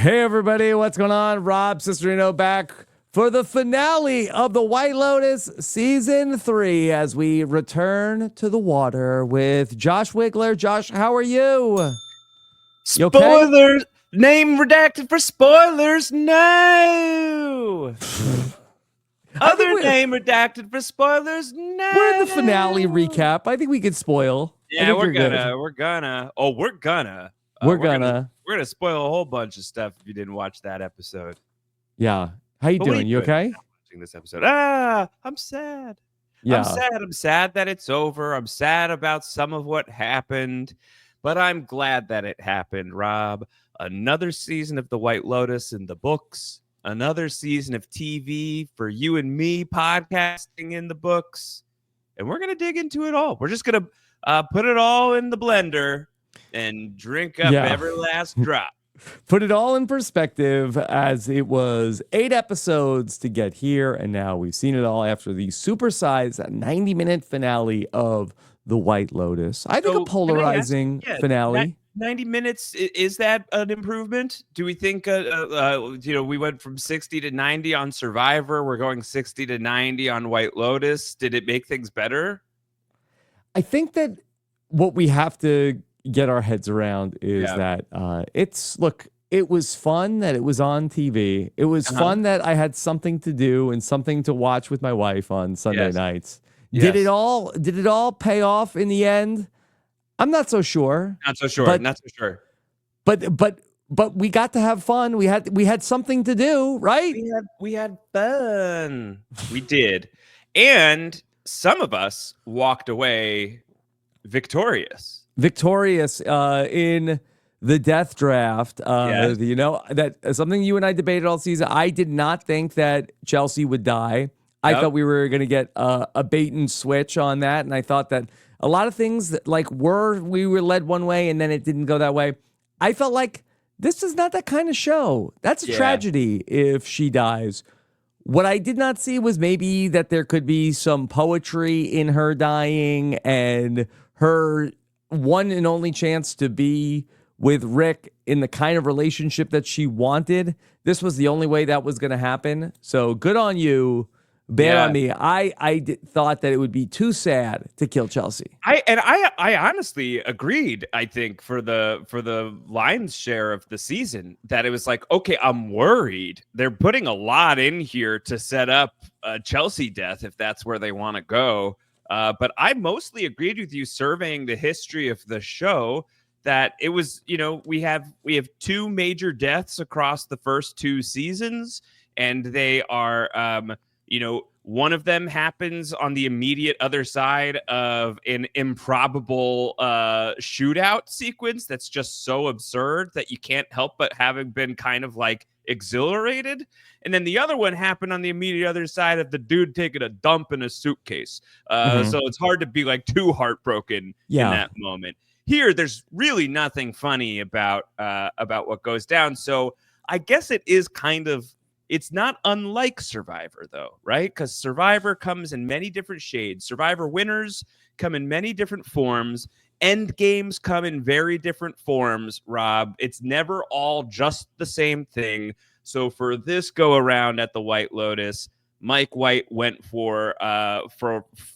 Hey everybody, what's going on? Rob Cesternino back for the finale of the White Lotus Season 3 as we return to the water with Josh Wigler. Josh, how are you? You okay? Spoilers! Name redacted for spoilers? No! Other name redacted for spoilers? No! We're in the finale recap. I think we could spoil. Yeah, we're gonna. We're gonna spoil a whole bunch of stuff if you didn't watch that episode. Yeah. How you doing? You okay? Watching this episode. I'm sad. Yeah. I'm sad that it's over. I'm sad about some of what happened, but I'm glad that it happened, Rob. Another season of the White Lotus in the books. Another season of TV for you and me podcasting in the books. And we're going to dig into it all. We're just going to put it all in the blender and drink up every last drop. Put it all in perspective, as it was 8 episodes to get here, and now we've seen it all after the supersized 90-minute finale of The White Lotus. I think a polarizing finale. 90 minutes, is that an improvement? Do we think, we went from 60 to 90 on Survivor. We're going 60 to 90 on White Lotus. Did it make things better? I think that what we have to get our heads around is that it was fun that it was on TV. It was fun that I had something to do and something to watch with my wife on Sunday nights. Yes. Did it all pay off in the end? I'm not so sure. Not so sure. But we got to have fun. We had something to do, right? We had fun. We did. And some of us walked away victorious. In the death draft. That something you and I debated all season. I did not think that Chelsea would die. I thought we were going to get a bait and switch on that, and I thought that a lot of things that we were led one way and then it didn't go that way. I felt like this is not that kind of show. That's a tragedy if she dies. What I did not see was maybe that there could be some poetry in her dying and her one and only chance to be with Rick in the kind of relationship that she wanted. This was the only way that was going to happen. So good on you. Bad on me. I thought that it would be too sad to kill Chelsea. I honestly agreed. I think for the lion's share of the season that it was like, okay, I'm worried. They're putting a lot in here to set up a Chelsea death if that's where they want to go. But I mostly agreed with you surveying the history of the show that it was, we have 2 major deaths across the first 2 seasons, and they are one of them happens on the immediate other side of an improbable shootout sequence that's just so absurd that you can't help but having been kind of like exhilarated. And then the other one happened on the immediate other side of the dude taking a dump in a suitcase. So it's hard to be like too heartbroken in that moment. Here, there's really nothing funny about what goes down. So I guess it is it's not unlike Survivor, though, right? Because Survivor comes in many different shades. Survivor winners come in many different forms. End games come in very different forms, Rob. It's never all just the same thing. So for this go around at the White Lotus, Mike White went for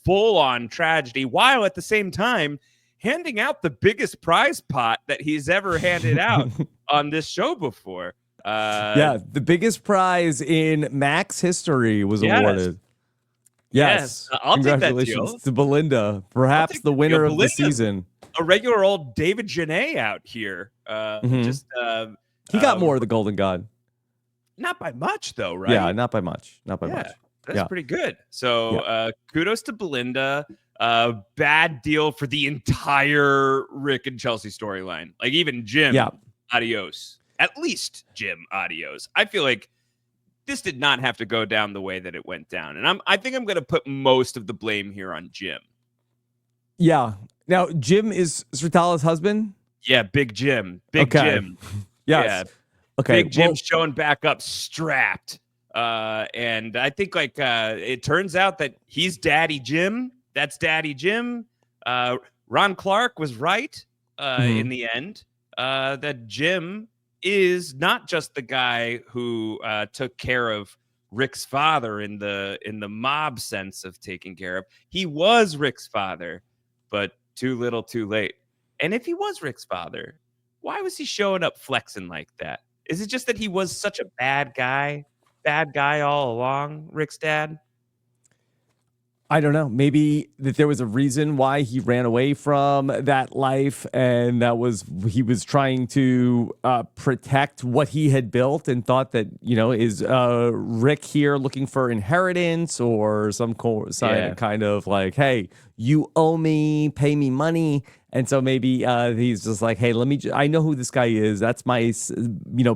full-on tragedy, while at the same time handing out the biggest prize pot that he's ever handed out on this show before. The biggest prize in Max history was awarded. Yes. I'll take that Congratulations to Belinda, perhaps the winner of the season. A regular old David Janae out here. He got more of the Golden God. Not by much, though, right? Yeah, not by much. That's pretty good. So kudos to Belinda. Bad deal for the entire Rick and Chelsea storyline. Like even Jim, adios. At least Jim, adios. I feel like this did not have to go down the way that it went down. And I think I'm going to put most of the blame here on Jim. Yeah. Now, Jim is Srutala's husband? Yeah, Big Jim. Jim. Yes. Yeah. Okay. Big Jim showing back up strapped. And I think it turns out that he's Daddy Jim. That's Daddy Jim. Ron Clark was right in the end, that Jim is not just the guy who took care of Rick's father in the mob sense of taking care of. He was Rick's father, but too little, too late. And if he was Rick's father, why was he showing up flexing like that? Is it just that he was such a bad guy all along, Rick's dad? I don't know. Maybe that there was a reason why he ran away from that life, and he was trying to protect what he had built, and thought that, is Rick here looking for inheritance or some kind of like, hey, you owe me, pay me money. And so maybe he's just like, hey, I know who this guy is. That's my,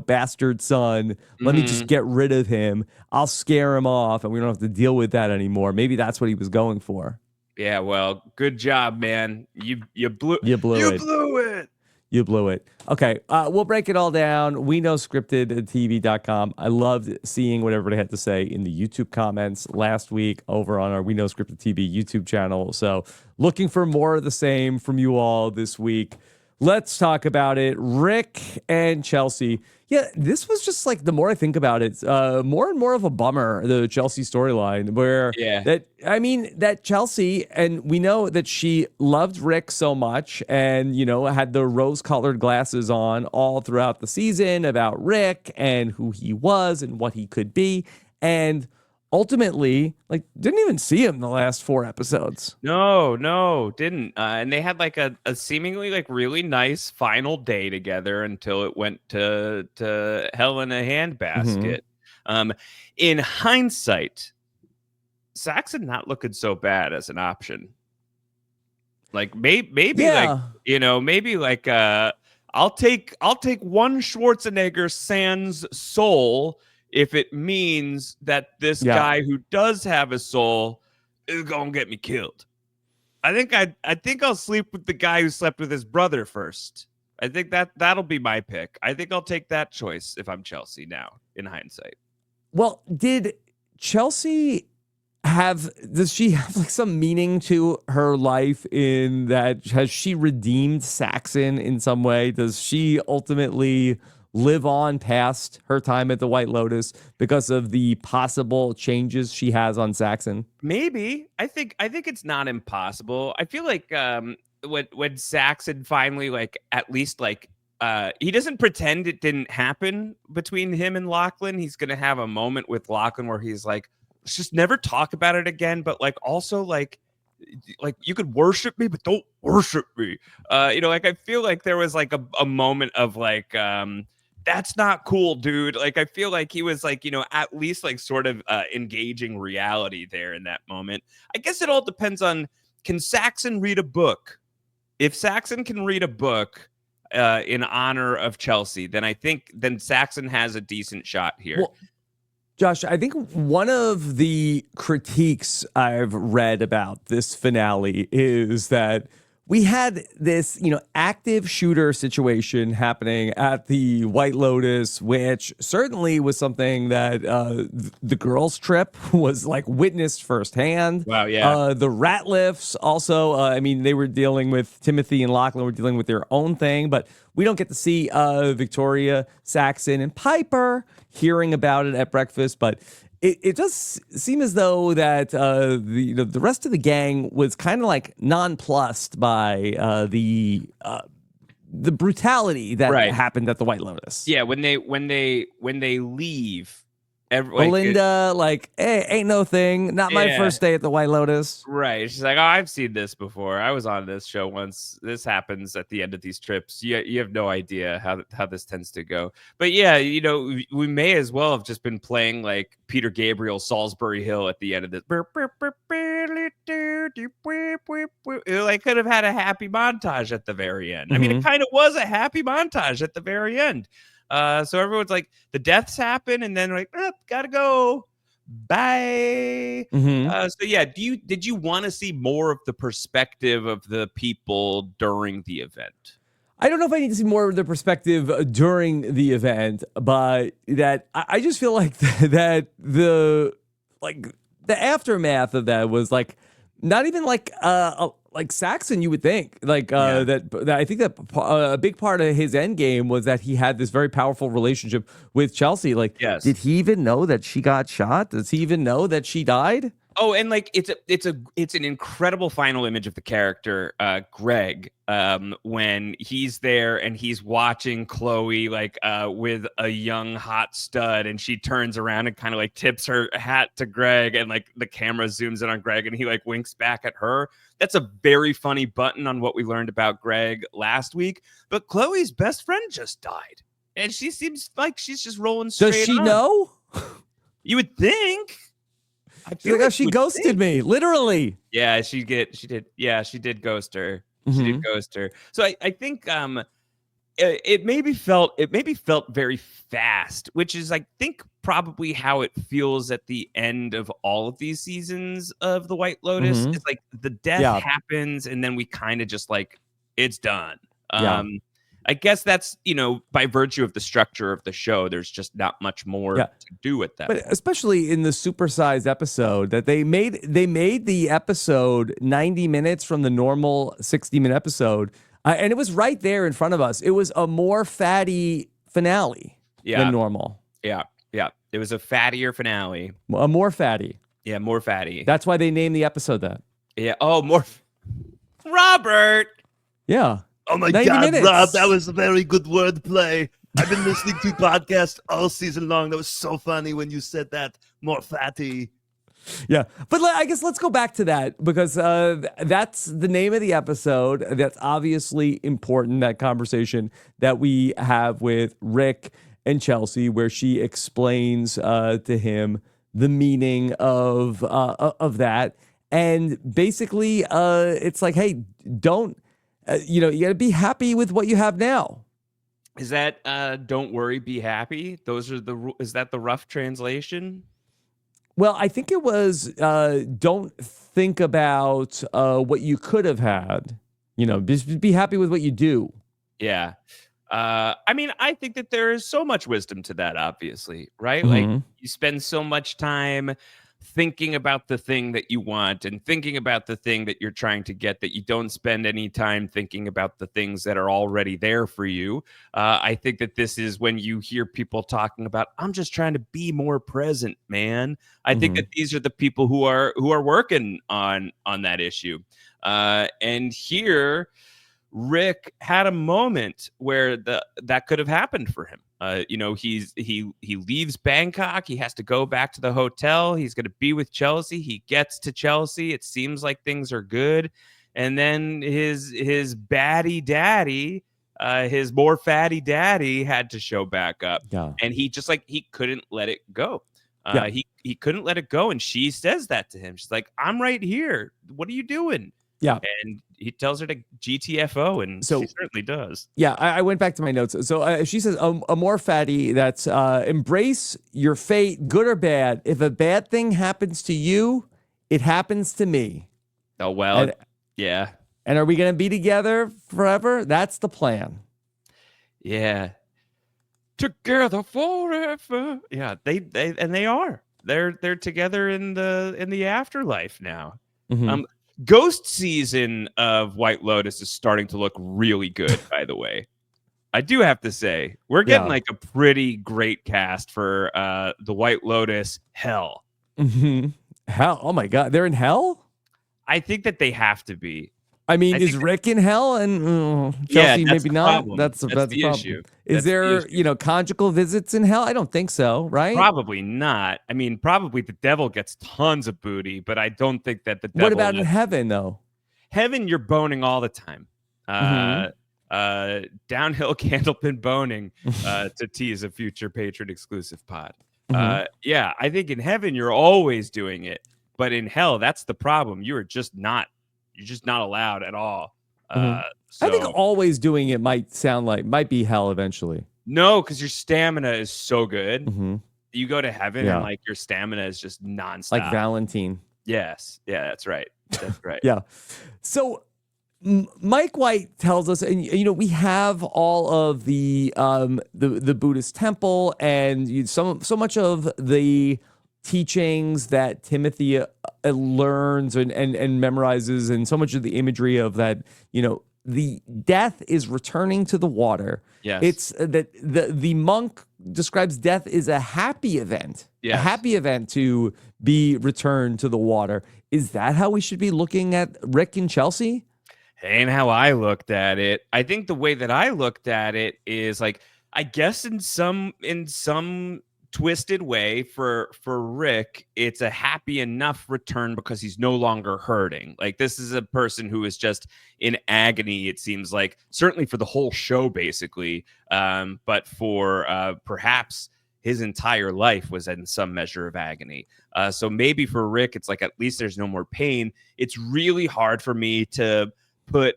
bastard son. Let me just get rid of him. I'll scare him off and we don't have to deal with that anymore. Maybe that's what he was going for. Yeah, well, good job, man. You blew it. You blew it. Okay, we'll break it all down. We know scriptedtv.com. I loved seeing what everybody had to say in the YouTube comments last week over on our We Know Scripted TV YouTube channel. So looking for more of the same from you all this week. Let's talk about it. Rick and Chelsea. Yeah, this was just like, the more I think about it, more and more of a bummer, the Chelsea storyline, where that Chelsea, and we know that she loved Rick so much and, had the rose-colored glasses on all throughout the season about Rick and who he was and what he could be. And ultimately, didn't even see him the last 4 episodes. No, didn't. And they had like a seemingly like really nice final day together until it went to hell in a handbasket. In hindsight, Saxon not looking so bad as an option. Like maybe I'll take one Schwarzenegger sans soul if it means that this guy who does have a soul is gonna get me killed. I think I'll sleep with the guy who slept with his brother first. I think that'll be my pick. I think I'll take that choice if I'm Chelsea now, in hindsight. Well, does she have like some meaning to her life in that? Has she redeemed Saxon in some way? Does she ultimately live on past her time at the White Lotus because of the possible changes she has on Saxon? Maybe. I think it's not impossible. I feel like when Saxon finally, at least he doesn't pretend it didn't happen between him and Lachlan. He's gonna have a moment with Lachlan where he's like, let's just never talk about it again. But also you could worship me, but don't worship me. I feel like there was a moment of that's not cool, dude. I feel like he was at least sort of engaging reality there in that moment. I guess it all depends on, can Saxon read a book? If Saxon can read a book in honor of Chelsea, then I think Saxon has a decent shot here. Well, Josh, I think one of the critiques I've read about this finale is that we had this, active shooter situation happening at the White Lotus, which certainly was something that the girls' trip was witnessed firsthand. Wow, yeah. The rat lifts also, they were dealing with Timothy and Lachlan were dealing with their own thing, but we don't get to see Victoria, Saxon, and Piper hearing about it at breakfast, but it does seem as though that the rest of the gang was kind of nonplussed by the brutality that happened at the White Lotus. Yeah, when they leave, Belinda, hey, ain't no thing. Not my first day at the White Lotus. Right. She's like, oh, I've seen this before. I was on this show once. This happens at the end of these trips. You have no idea how this tends to go. But yeah, we may as well have just been playing Peter Gabriel, Salisbury Hill at the end of this. Could have had a happy montage at the very end. I mean, it kind of was a happy montage at the very end. So everyone's the deaths happen, and then gotta go, bye. So yeah, did you want to see more of the perspective of the people during the event? I don't know if I need to see more of the perspective during the event, but that I just feel that the aftermath of that was not even like Saxon, you would think that I think that a big part of his end game was that he had this very powerful relationship with Chelsea. Like, Yes. did he even know that she got shot? Does he even know that she died? Oh, and like it's an incredible final image of the character Greg when he's there and he's watching Chloe with a young hot stud, and she turns around and kind of like tips her hat to Greg, and like the camera zooms in on Greg and he like winks back at her. That's a very funny button on what we learned about Greg last week. But Chloe's best friend just died, and she seems like she's just rolling straight. Does she on. know? You would think. I feel like she ghosted me, literally. Yeah, she did. Yeah, she did ghost her. She did ghost her. So I think it maybe felt very fast, which is I think probably how it feels at the end of all of these seasons of the White Lotus. It's like the death happens and then we kind of just like it's done. I guess that's, by virtue of the structure of the show, there's just not much more to do with that. But especially in the supersized episode that they made the episode 90 minutes from the normal 60-minute episode. And it was right there in front of us. It was a more fatty finale than normal. Yeah. Yeah. It was a fattier finale. A more fatty. Yeah. More fatty. That's why they named the episode that. Yeah. Oh, more. Robert. Yeah. Oh my God, minutes. Rob, that was a very good wordplay. I've been listening to podcasts all season long. That was so funny when you said that. More fatty. Yeah, but I guess let's go back to that because that's the name of the episode. That's obviously important, that conversation that we have with Rick and Chelsea, where she explains to him the meaning of that. And basically, it's like, hey, don't... you got to be happy with what you have now. Is that don't worry, be happy? Is that the rough translation? Well, I think it was don't think about what you could have had. Just be happy with what you do. Yeah. I mean, I think that there is so much wisdom to that, obviously, right? Like you spend so much time thinking about the thing that you want and thinking about the thing that you're trying to get, that you don't spend any time thinking about the things that are already there for you. I think that this is when you hear people talking about, I'm just trying to be more present, man. I think that these are the people who are working on that issue. And here, Rick had a moment where that could have happened for him. He leaves Bangkok. He has to go back to the hotel. He's going to be with Chelsea. He gets to Chelsea. It seems like things are good. And then his baddie daddy, his more fatty daddy had to show back up. Yeah. And he just he couldn't let it go. He couldn't let it go. And she says that to him. She's like, I'm right here. What are you doing? Yeah. And he tells her to GTFO, and she certainly does. Yeah, I went back to my notes. So she says, a more fatty, that's embrace your fate, good or bad. If a bad thing happens to you, it happens to me. Oh, well, yeah. And are we going to be together forever? That's the plan. Yeah. Together forever. Yeah, they are. They're together in the afterlife now. Ghost season of White Lotus is starting to look really good, by the way. I do have to say, we're getting a pretty great cast for the White Lotus Hell. Hell? Oh my God, they're in hell? I think that they have to be. I mean, is Rick in hell and Chelsea maybe not? Problem. That's the issue. Is there, conjugal visits in hell? I don't think so, right? Probably not. I mean, probably the devil gets tons of booty, but I don't think that the devil... What about in heaven, though? Heaven, you're boning all the time. Downhill candlepin boning to tease a future patron exclusive pod. Yeah, I think in heaven, you're always doing it. But in hell, that's the problem. You're just not allowed at all. I think always doing it might be hell eventually. No, because your stamina is so good. You go to heaven and your stamina is just nonstop. Like Valentine. Yes. Yeah, that's right. That's right. Yeah. So Mike White tells us, and we have all of the Buddhist temple and so much of the teachings that Timothy learns and memorizes, and so much of the imagery of that, the death is returning to the water. Yes. It's that the monk describes death as a happy event. Yes. A happy event to be returned to the water. Is that how we should be looking at Rick and Chelsea? Ain't how I looked at it. I think the way that I looked at it is like, I guess in some twisted way for Rick, it's a happy enough return because he's no longer hurting. Like, this is a person who is just in agony, it seems like, certainly for the whole show, basically. But for perhaps his entire life was in some measure of agony. So maybe for Rick, it's like, at least there's no more pain. It's really hard for me to put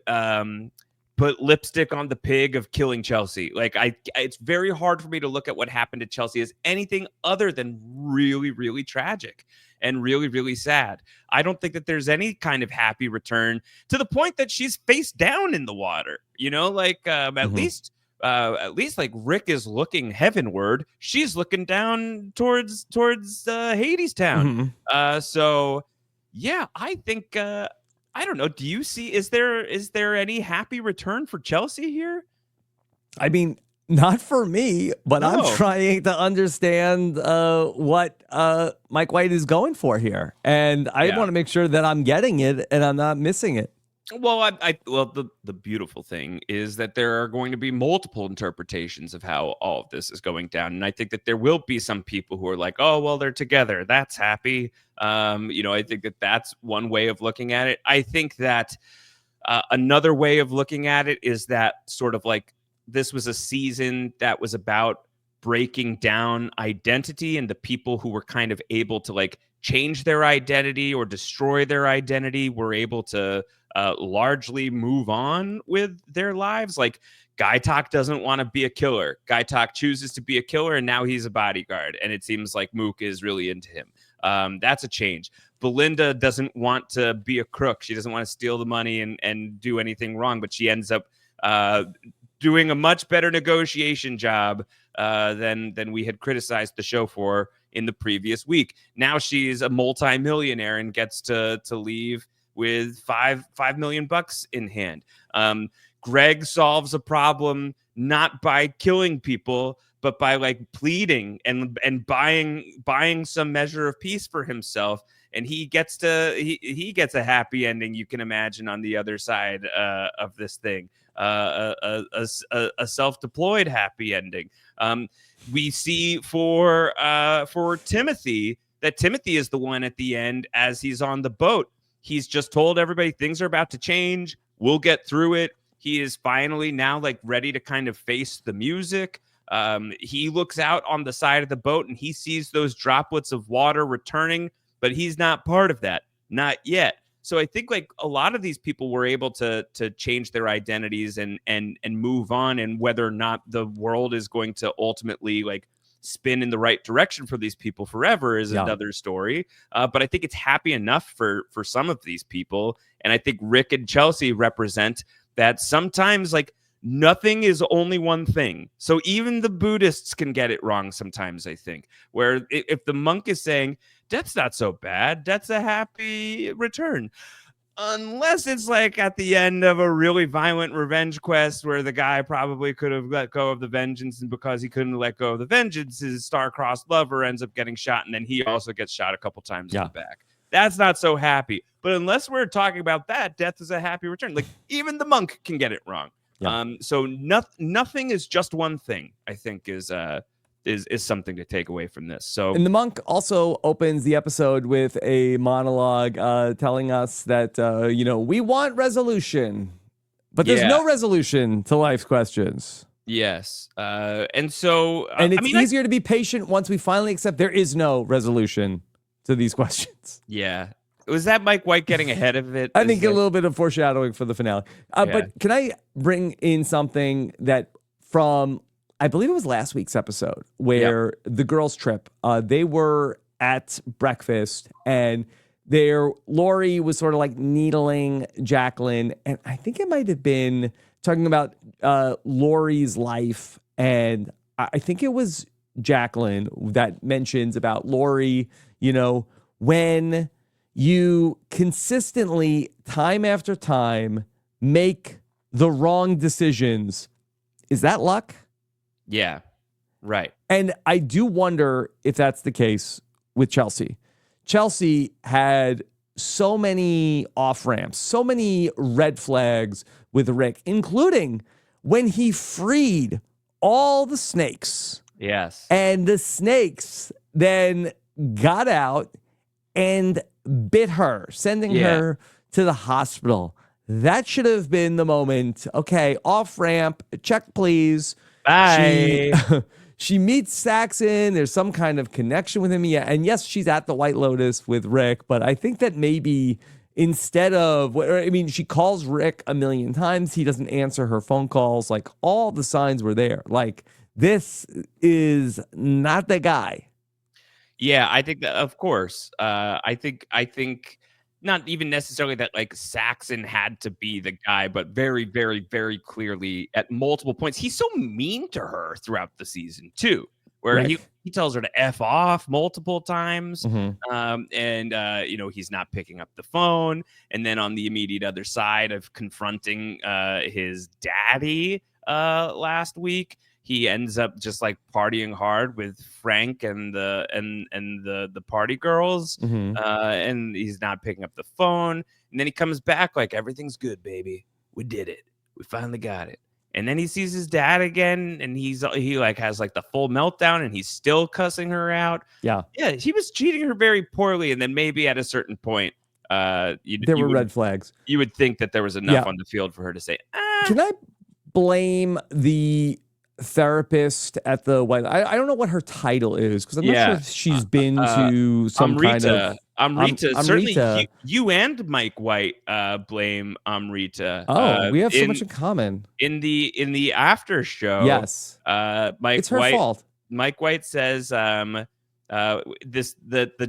lipstick on the pig of killing Chelsea. Like, it's very hard for me to look at what happened to Chelsea as anything other than really, really tragic and really, really sad. I don't think that there's any kind of happy return, to the point that she's face down in the water. At least like Rick is looking heavenward. She's looking down towards Hades Town. So yeah, I think I don't know. Do you see, is there any happy return for Chelsea here? I mean, not for me, but No. I'm trying to understand what Mike White is going for here. And I want to make sure that I'm getting it and I'm not missing it. Well, the beautiful thing is that there are going to be multiple interpretations of how all of this is going down. And I think that there will be some people who are like, oh, well, they're together. That's happy. I think that that's one way of looking at it. I think that another way of looking at it is that sort of like, this was a season that was about breaking down identity, and the people who were kind of able to like change their identity or destroy their identity were able to largely move on with their lives. Like, Guy Talk doesn't want to be a killer. Guy Talk chooses to be a killer, and now he's a bodyguard. And it seems like Mook is really into him. That's a change. Belinda doesn't want to be a crook. She doesn't want to steal the money and do anything wrong, but she ends up doing a much better negotiation job than we had criticized the show for in the previous week. Now she's a multimillionaire and gets to leave with $5 million in hand. Greg solves a problem not by killing people, but by like pleading and buying some measure of peace for himself. And he gets a happy ending, you can imagine, on the other side of this thing, a self-deployed happy ending. We see for Timothy that Timothy is the one at the end, as he's on the boat. He's just told everybody things are about to change. We'll get through it. He is finally now like ready to kind of face the music. He looks out on the side of the boat and he sees those droplets of water returning, but he's not part of that. Not yet. So I think like a lot of these people were able to change their identities and move on, and whether or not the world is going to ultimately like spin in the right direction for these people forever is another story. But I think it's happy enough for some of these people. And I think Rick and Chelsea represent that sometimes like nothing is only one thing. So even the Buddhists can get it wrong sometimes, I think, where if the monk is saying, death's not so bad, that's a happy return. Unless it's like at the end of a really violent revenge quest where the guy probably could have let go of the vengeance, and because he couldn't let go of the vengeance, his star-crossed lover ends up getting shot, and then he also gets shot a couple times in the back. That's not so happy. But unless we're talking about that, death is a happy return. Like, even the monk can get it wrong. So nothing is just one thing, I think, is something to take away from this. So, and the monk also opens the episode with a monologue telling us that we want resolution, but there's no resolution to life's questions. Yes, and so and it's easier to be patient once we finally accept there is no resolution to these questions. Yeah. Was that Mike White getting ahead of it? I think a little bit of foreshadowing for the finale. But can I bring in something that from, I believe it was last week's episode, where the girls' trip, they were at breakfast and Lori was sort of like needling Jacqueline. And I think it might have been talking about Lori's life. And I think it was Jacqueline that mentions about Lori, when you consistently, time after time, make the wrong decisions, is that luck? Yeah, right. And I do wonder if that's the case with Chelsea. Chelsea had so many off-ramps, so many red flags with Rick, including when he freed all the snakes. Yes. And the snakes then got out and bit her, sending her to the hospital. That should have been the moment. Okay, off-ramp, check please. Bye. She meets Saxon. There's some kind of connection with him. Yeah. And yes, she's at the White Lotus with Rick, but I think that maybe instead of, she calls Rick a million times. He doesn't answer her phone calls. Like, all the signs were there. Like, this is not the guy. Yeah, I think that, of course. I think not even necessarily that like Saxon had to be the guy, but very, very, very clearly at multiple points. He's so mean to her throughout the season too, where he tells her to F off multiple times. And he's not picking up the phone. And then on the immediate other side of confronting his daddy last week, he ends up just like partying hard with Frank and the party girls, and he's not picking up the phone. And then he comes back like, everything's good, baby. We did it. We finally got it. And then he sees his dad again, and he like has like the full meltdown, and he's still cussing her out. Yeah, he was treating her very poorly. And then maybe at a certain point, there were red flags. You would think that there was enough on the field for her to say, Can I blame the therapist at the White? I don't know what her title is, because I'm not sure if she's been to some kind of Amrita. Certainly you and Mike White blame Amrita. We have so much in common. In the after show. Yes. It's her fault. Mike White says the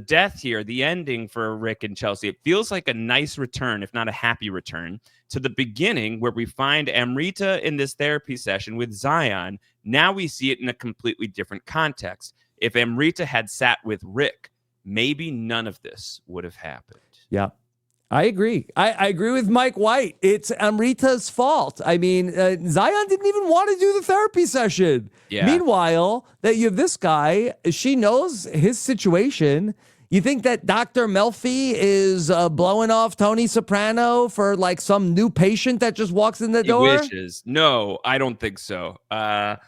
death here, the ending for Rick and Chelsea, it feels like a nice return, if not a happy return, to the beginning where we find Amrita in this therapy session with Zion. Now we see it in a completely different context. If Amrita had sat with Rick, maybe none of this would have happened. Yeah, I agree. I agree with Mike White. It's Amrita's fault. I mean, Zion didn't even want to do the therapy session. Yeah. Meanwhile, that you have this guy, she knows his situation. You think that Dr. Melfi is blowing off Tony Soprano for like some new patient that just walks in the door? Wishes. No, I don't think so. But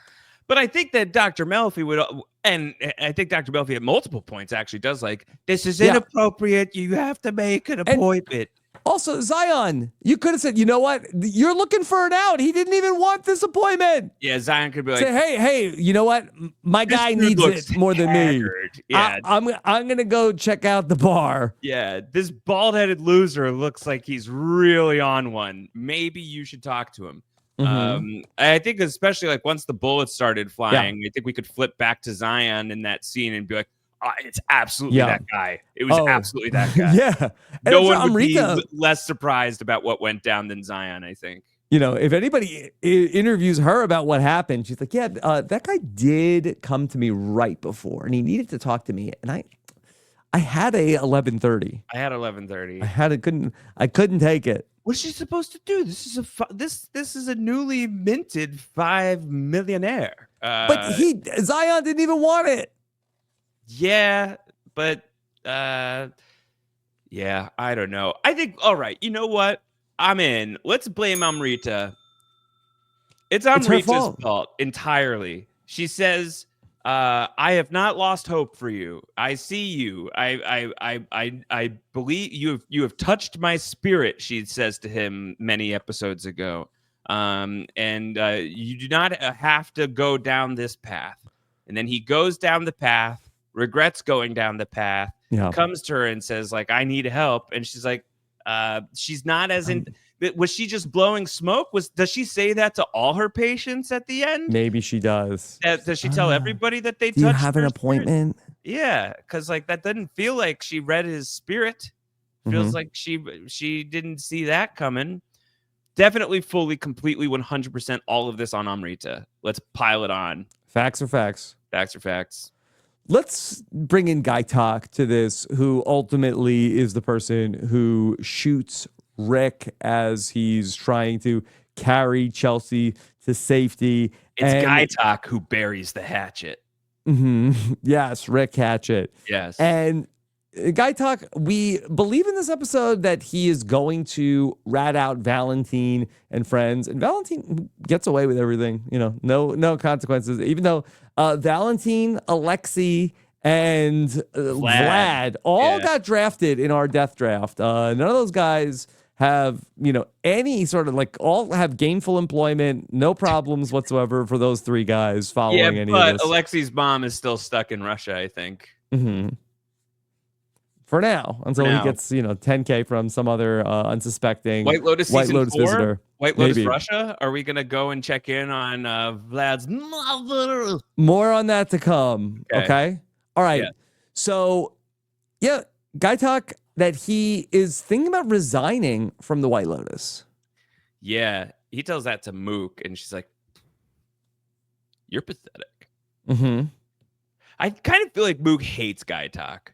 I think that Dr. Melfi would, and I think Dr. Melfi at multiple points actually does like, this is inappropriate. You have to make an appointment. Also, Zion, you could have said, you know what? You're looking for an out. He didn't even want this appointment. Yeah, Zion could be like, say, hey, you know what? My guy needs it more than me. Yeah, I'm gonna go check out the bar. Yeah, this bald-headed loser looks like he's really on one. Maybe you should talk to him. I think especially like once the bullets started flying, I think we could flip back to Zion in that scene and be like, it's absolutely that guy. It was absolutely that guy. Yeah. No one would be less surprised about what went down than Zion, I think. If anybody interviews her about what happened, she's like, that guy did come to me right before, and he needed to talk to me, and I had a 11:30. I had 11:30. I couldn't take it. What's she supposed to do? This is a newly minted $5 millionaire. But Zion didn't even want it. Yeah, but I don't know. I think, all right, you know what? I'm in. Let's blame Amrita. It's Amrita's fault entirely. She says, I have not lost hope for you. I see you. I believe you have touched my spirit, she says to him many episodes ago. And you do not have to go down this path. And then he goes down the path, regrets going down the path, comes to her and says, like, I need help. And she's like, she's not as in. Was she just blowing smoke? Does she say that to all her patients at the end? Maybe she does. Does she tell everybody that they do you have an appointment? Spirit? Yeah, because like that doesn't feel like she read his spirit. Feels like she didn't see that coming. Definitely, fully, completely, 100% all of this on Amrita. Let's pile it on. Facts are facts. Facts are facts. Let's bring in Guy Talk to this, who ultimately is the person who shoots Rick as he's trying to carry Chelsea to safety. It's Guy Talk who buries the hatchet. Yes, Rick Hatchet. Yes. And Guy Talk, we believe in this episode that he is going to rat out Valentine and friends, and Valentine gets away with everything. No consequences. Even though Valentine, Alexei, and Vlad all got drafted in our death draft. None of those guys have, any sort of all have gainful employment, no problems whatsoever for those three guys following any of this. But Alexei's mom is still stuck in Russia, I think. For now, until he gets, $10K from some other unsuspecting White Lotus visitor. White Lotus Russia? Are we going to go and check in on Vlad's mother? More on that to come. Okay. All right. Yeah. So, Guy Talk that he is thinking about resigning from the White Lotus. Yeah. He tells that to Mook, and she's like, "You're pathetic." I kind of feel like Mook hates Guy Talk.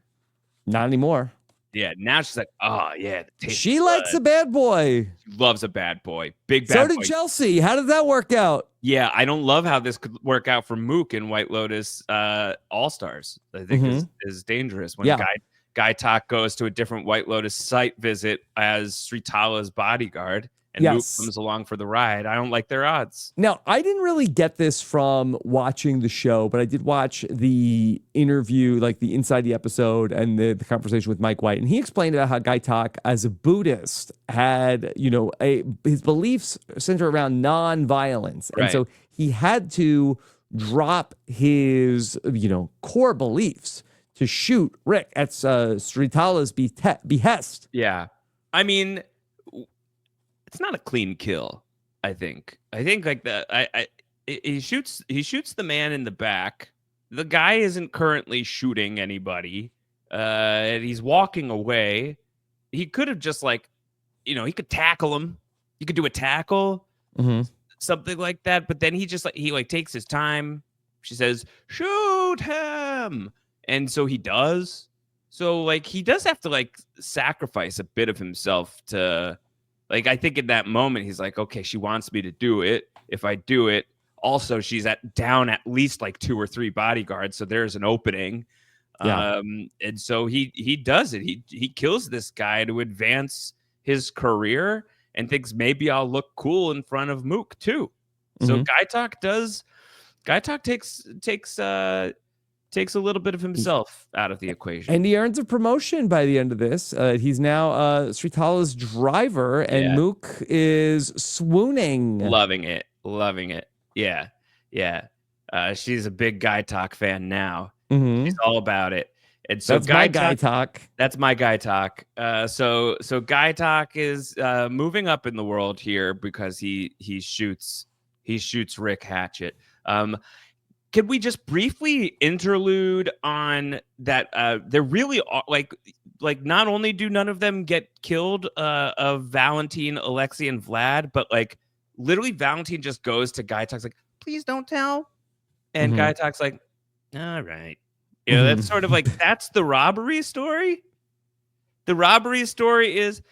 Not anymore. Yeah, now she's like, oh, yeah. She likes a bad boy. She loves a bad boy. Big bad boy. So did Chelsea. How did that work out? Yeah, I don't love how this could work out for Mook in White Lotus All-Stars. I think is dangerous when Guy Talk goes to a different White Lotus site visit as Sritala's bodyguard. And Mook comes along for the ride. I don't like their odds. Now, I didn't really get this from watching the show, but I did watch the interview, the inside the episode and the conversation with Mike White. And he explained about how Guy Talk, as a Buddhist, had, his beliefs center around non-violence. And so he had to drop his, core beliefs to shoot Rick at Sritala's behest. Yeah. I mean, it's not a clean kill. I think like that. He shoots the man in the back. The guy isn't currently shooting anybody. And he's walking away. He could have just he could tackle him. You could do a tackle, something like that. But then he takes his time. She says, "Shoot him," and so he does. So he does have to sacrifice a bit of himself to. I think in that moment, he's like, okay, she wants me to do it. If I do it, also, she's down at least 2 or 3 bodyguards. So there's an opening. Yeah. And so he does it. He kills this guy to advance his career and thinks maybe I'll look cool in front of Mook too. So Guy Talk takes a little bit of himself out of the equation. And he earns a promotion by the end of this. He's now Sritala's driver, and Mook is swooning. Loving it. Yeah. She's a big Guy Talk fan now. She's all about it. And so that's my Guy Talk. That's my Guy Talk. So Guy Talk is moving up in the world here because he shoots Rick Hatchet. Can we just briefly interlude on that? They're really not only do none of them get killed of Valentine, Alexei, and Vlad, but literally Valentine just goes to Guy Talk's please don't tell. And Guy Talk's all right. That's sort of that's the robbery story. The robbery story is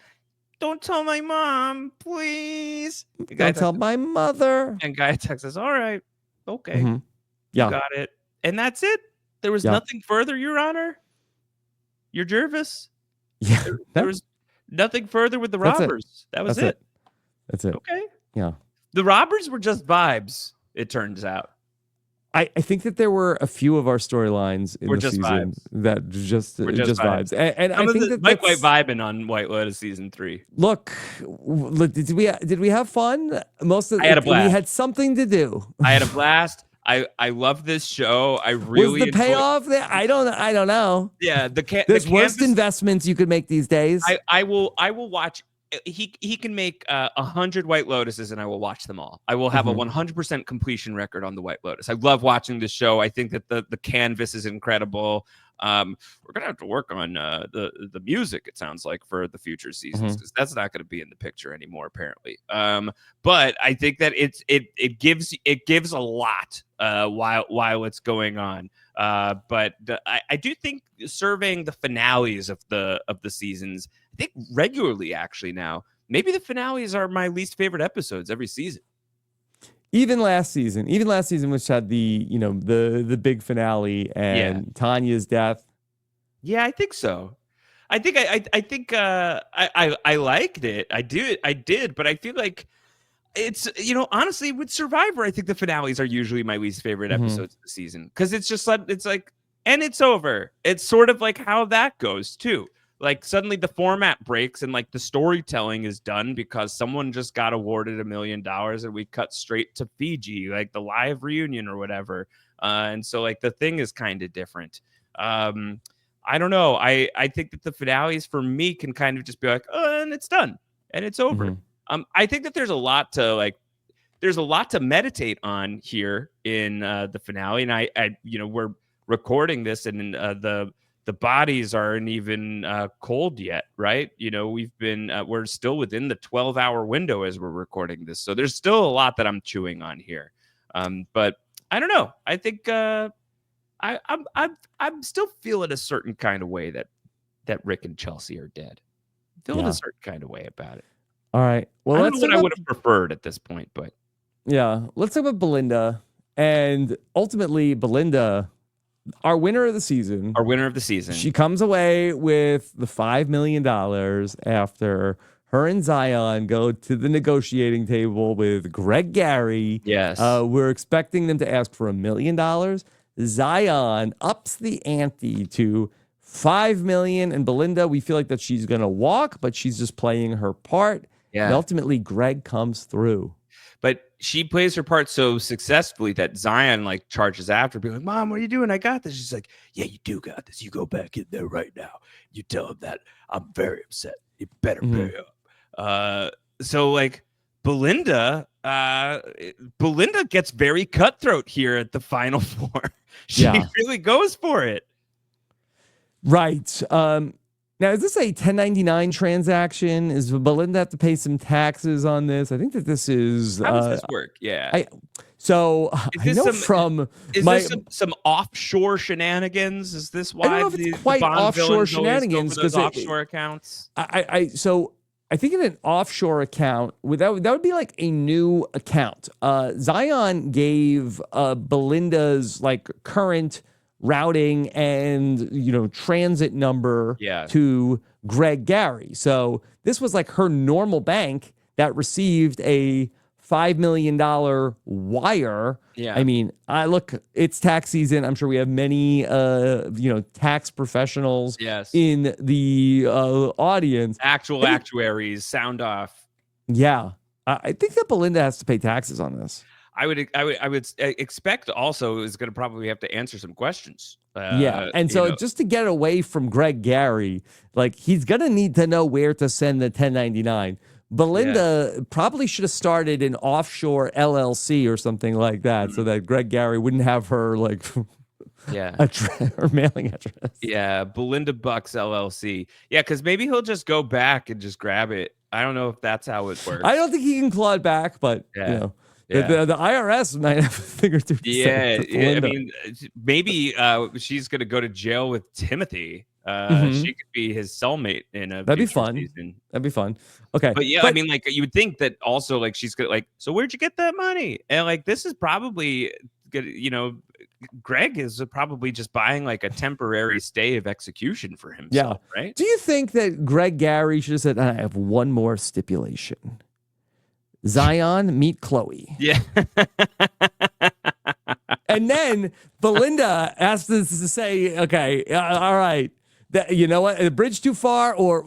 don't tell my mom, please. Don't tell my mother. And Guy Talk says, all right, okay. Yeah. Got it. And that's it. There was nothing further, Your Honor. Your Jervis. Yeah. There was nothing further with the robbers. That was it. That's it. Okay. Yeah. The robbers were just vibes, it turns out. I think that there were a few of our storylines in the season vibes. that just vibes. And I think that Mike White vibing on White Lotus season 3. Look, did we have fun? I had a blast. We had something to do. I had a blast. I love this show. I really was the payoff there. I don't know. Yeah, there's worst investments you could make these days. I will watch. He can make 100 White Lotuses, and I will watch them all. I will have a 100% completion record on the White Lotus. I love watching this show. I think that the canvas is incredible. We're gonna have to work on the music. It sounds like for the future seasons because that's not gonna be in the picture anymore apparently. But I think that it gives a lot while it's going on. But I do think surveying the finales of the seasons, I think regularly actually now, maybe the finales are my least favorite episodes every season. Even last season, which had the big finale and Tanya's death. Yeah, I think so. I think I liked it. I did, but I feel like it's, honestly with Survivor, I think the finales are usually my least favorite episodes of the season because it's just it's like, and it's over. It's sort of like how that goes too. Like suddenly the format breaks and like the storytelling is done because someone just got awarded $1 million and we cut straight to Fiji, like the live reunion or whatever. And so like the thing is kind of different. I don't know. I think that the finales for me can kind of just be like, oh, and it's done and it's over. I think that there's a lot to meditate on here in the finale. And I we're recording this and the bodies aren't even cold yet, right? We're still within the 12-hour window as we're recording this. So there's still a lot that I'm chewing on here. But I don't know. I think I'm still feeling a certain kind of way that Rick and Chelsea are dead. Feeling a certain kind of way about it. All right. Well, I don't know what I would have preferred at this point, but yeah, let's talk about Belinda. And ultimately, Belinda, our winner of the season. She comes away with the $5 million after her and Zion go to the negotiating table with Greg Gary. Yes. We're expecting them to ask for $1 million. Zion ups the ante to $5 million. And Belinda, we feel like that she's going to walk, but she's just playing her part. Yeah. And ultimately, Greg comes through. But she plays her part so successfully that Zion like charges after, being like, "Mom, what are you doing? I got this." She's like, "Yeah, you do got this. You go back in there right now. You tell him that I'm very upset. You better pay up." So like Belinda gets very cutthroat here at the final four. She really goes for it. Right. Now, is this a 1099 transaction? Is Belinda have to pay some taxes on this? I think that this is... How does this work? Yeah. I know some offshore shenanigans? Is this why I don't know if it's quite offshore shenanigans because offshore accounts? So I think in an offshore account, that would be like a new account. Zion gave Belinda's like current routing and transit number to Greg Gary. So this was like her normal bank that received a $5 million wire. Yeah. I mean, it's tax season. I'm sure we have many tax professionals in the audience. Actual actuaries, sound off. Yeah. I think that Belinda has to pay taxes on this. I would expect also is going to probably have to answer some questions. And so just to get away from Greg Gary, like he's going to need to know where to send the 1099. Belinda probably should have started an offshore LLC or something like that so that Greg Gary wouldn't have her like her mailing address. Yeah, Belinda Bucks LLC. Yeah, because maybe he'll just go back and just grab it. I don't know if that's how it works. I don't think he can claw it back, but the IRS might have a thing or two to say. I mean, maybe she's going to go to jail with Timothy. She could be his cellmate in a That'd be fun. season. That'd be fun. Okay. But I mean, like you would think that also like she's gonna like, so where'd you get that money? And like this is probably good, Greg is probably just buying like a temporary stay of execution for himself, right? Do you think that Greg Gary should have said, I have one more stipulation? Zion, meet Chloe. Yeah. And then Belinda asked us to say, okay, all right, you know what, a bridge too far, or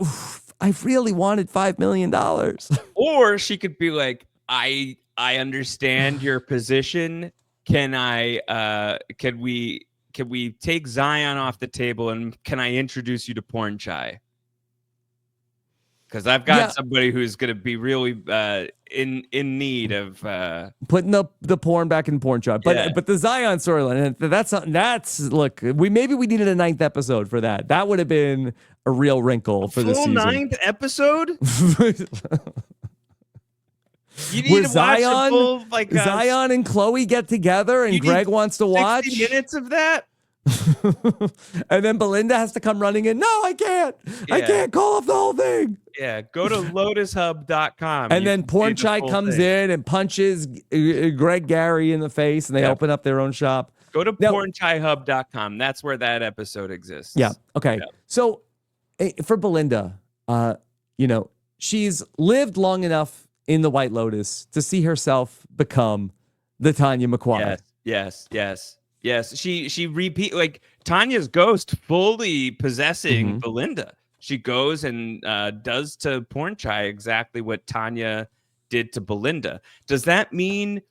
I really wanted $5 million. Or she could be like, I understand your position. Can we take Zion off the table and can I introduce you to Porn Chai? because I've got somebody who's going to be really in need of putting the porn back in porn shop. But the Zion storyline, that's look. Maybe we needed a 9th episode for that. That would have been a real wrinkle for the season. Full 9th episode. You need where to Zion, watch a full, Zion and Chloe get together, and Greg wants to watch 60 minutes of that. And then Belinda has to come running in. No, I can't. I can't call off the whole thing. Yeah, go to lotushub.com. And then Porn Chai comes in and punches Greg Gary in the face, and they open up their own shop. Go to pornchaihub.com. That's where that episode exists. Yeah. Okay. Yeah. So for Belinda, she's lived long enough in the White Lotus to see herself become the Tanya McQuarrie. Yes. She repeat Tanya's ghost fully possessing Belinda. She goes and does to Porn Chai exactly what Tanya did to Belinda. Does that mean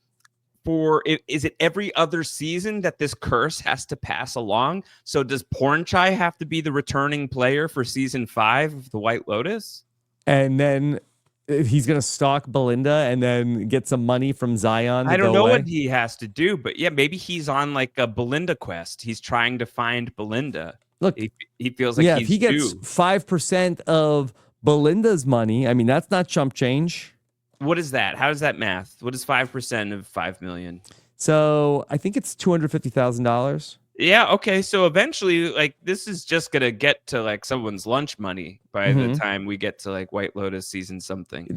is it every other season that this curse has to pass along? So does Porn Chai have to be the returning player for season 5 of the White Lotus? And then he's going to stalk Belinda and then get some money from Zion. I don't know what he has to do, but maybe he's on like a Belinda quest. He's trying to find Belinda. Look, he feels like if he gets 5% of Belinda's money, I mean, that's not chump change. What is that? How does that math? What is 5% of 5 million? So I think it's $250,000. Yeah. Okay. So eventually, this is just gonna get to someone's lunch money by the time we get to White Lotus season something. It's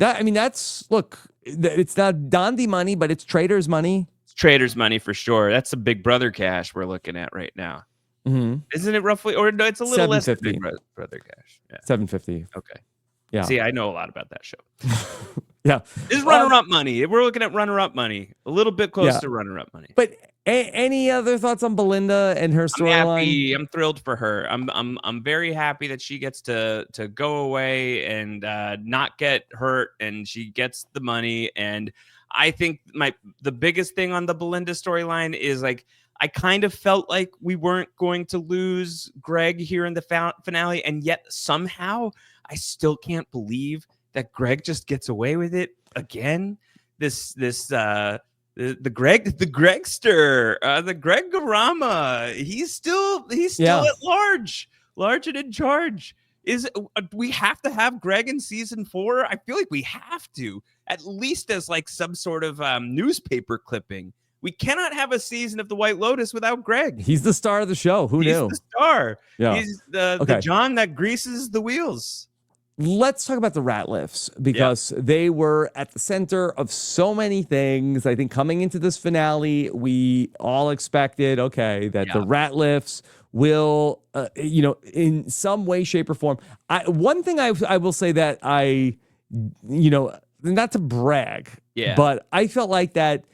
not Dondi money, but it's traders money. It's traders money for sure. That's the Big Brother cash we're looking at right now. Isn't it roughly? Or no, it's a little less than Big Brother cash. Yeah. $750. Okay. Yeah. See, I know a lot about that show. Yeah. This is runner-up money. We're looking at runner-up money. A little bit close to runner-up money. But any other thoughts on Belinda and her storyline? I'm thrilled for her. I'm very happy that she gets to go away and not get hurt, and she gets the money. And I think the biggest thing on the Belinda storyline is I kind of felt like we weren't going to lose Greg here in the finale, and yet somehow I still can't believe that Greg just gets away with it again. The Gregster, the Greg Garama, he's still at large and in charge. We have to have Greg in season 4. I feel like we have to, at least as some sort of newspaper clipping. We cannot have a season of the White Lotus without Greg. He's the star of the show. Who knew? He's the star. Yeah. He's the John that greases the wheels. Let's talk about the rat lifts, because they were at the center of so many things. I think coming into this finale, we all expected, that the rat lifts will, in some way, shape, or form. One thing I will say that not to brag, but I felt like that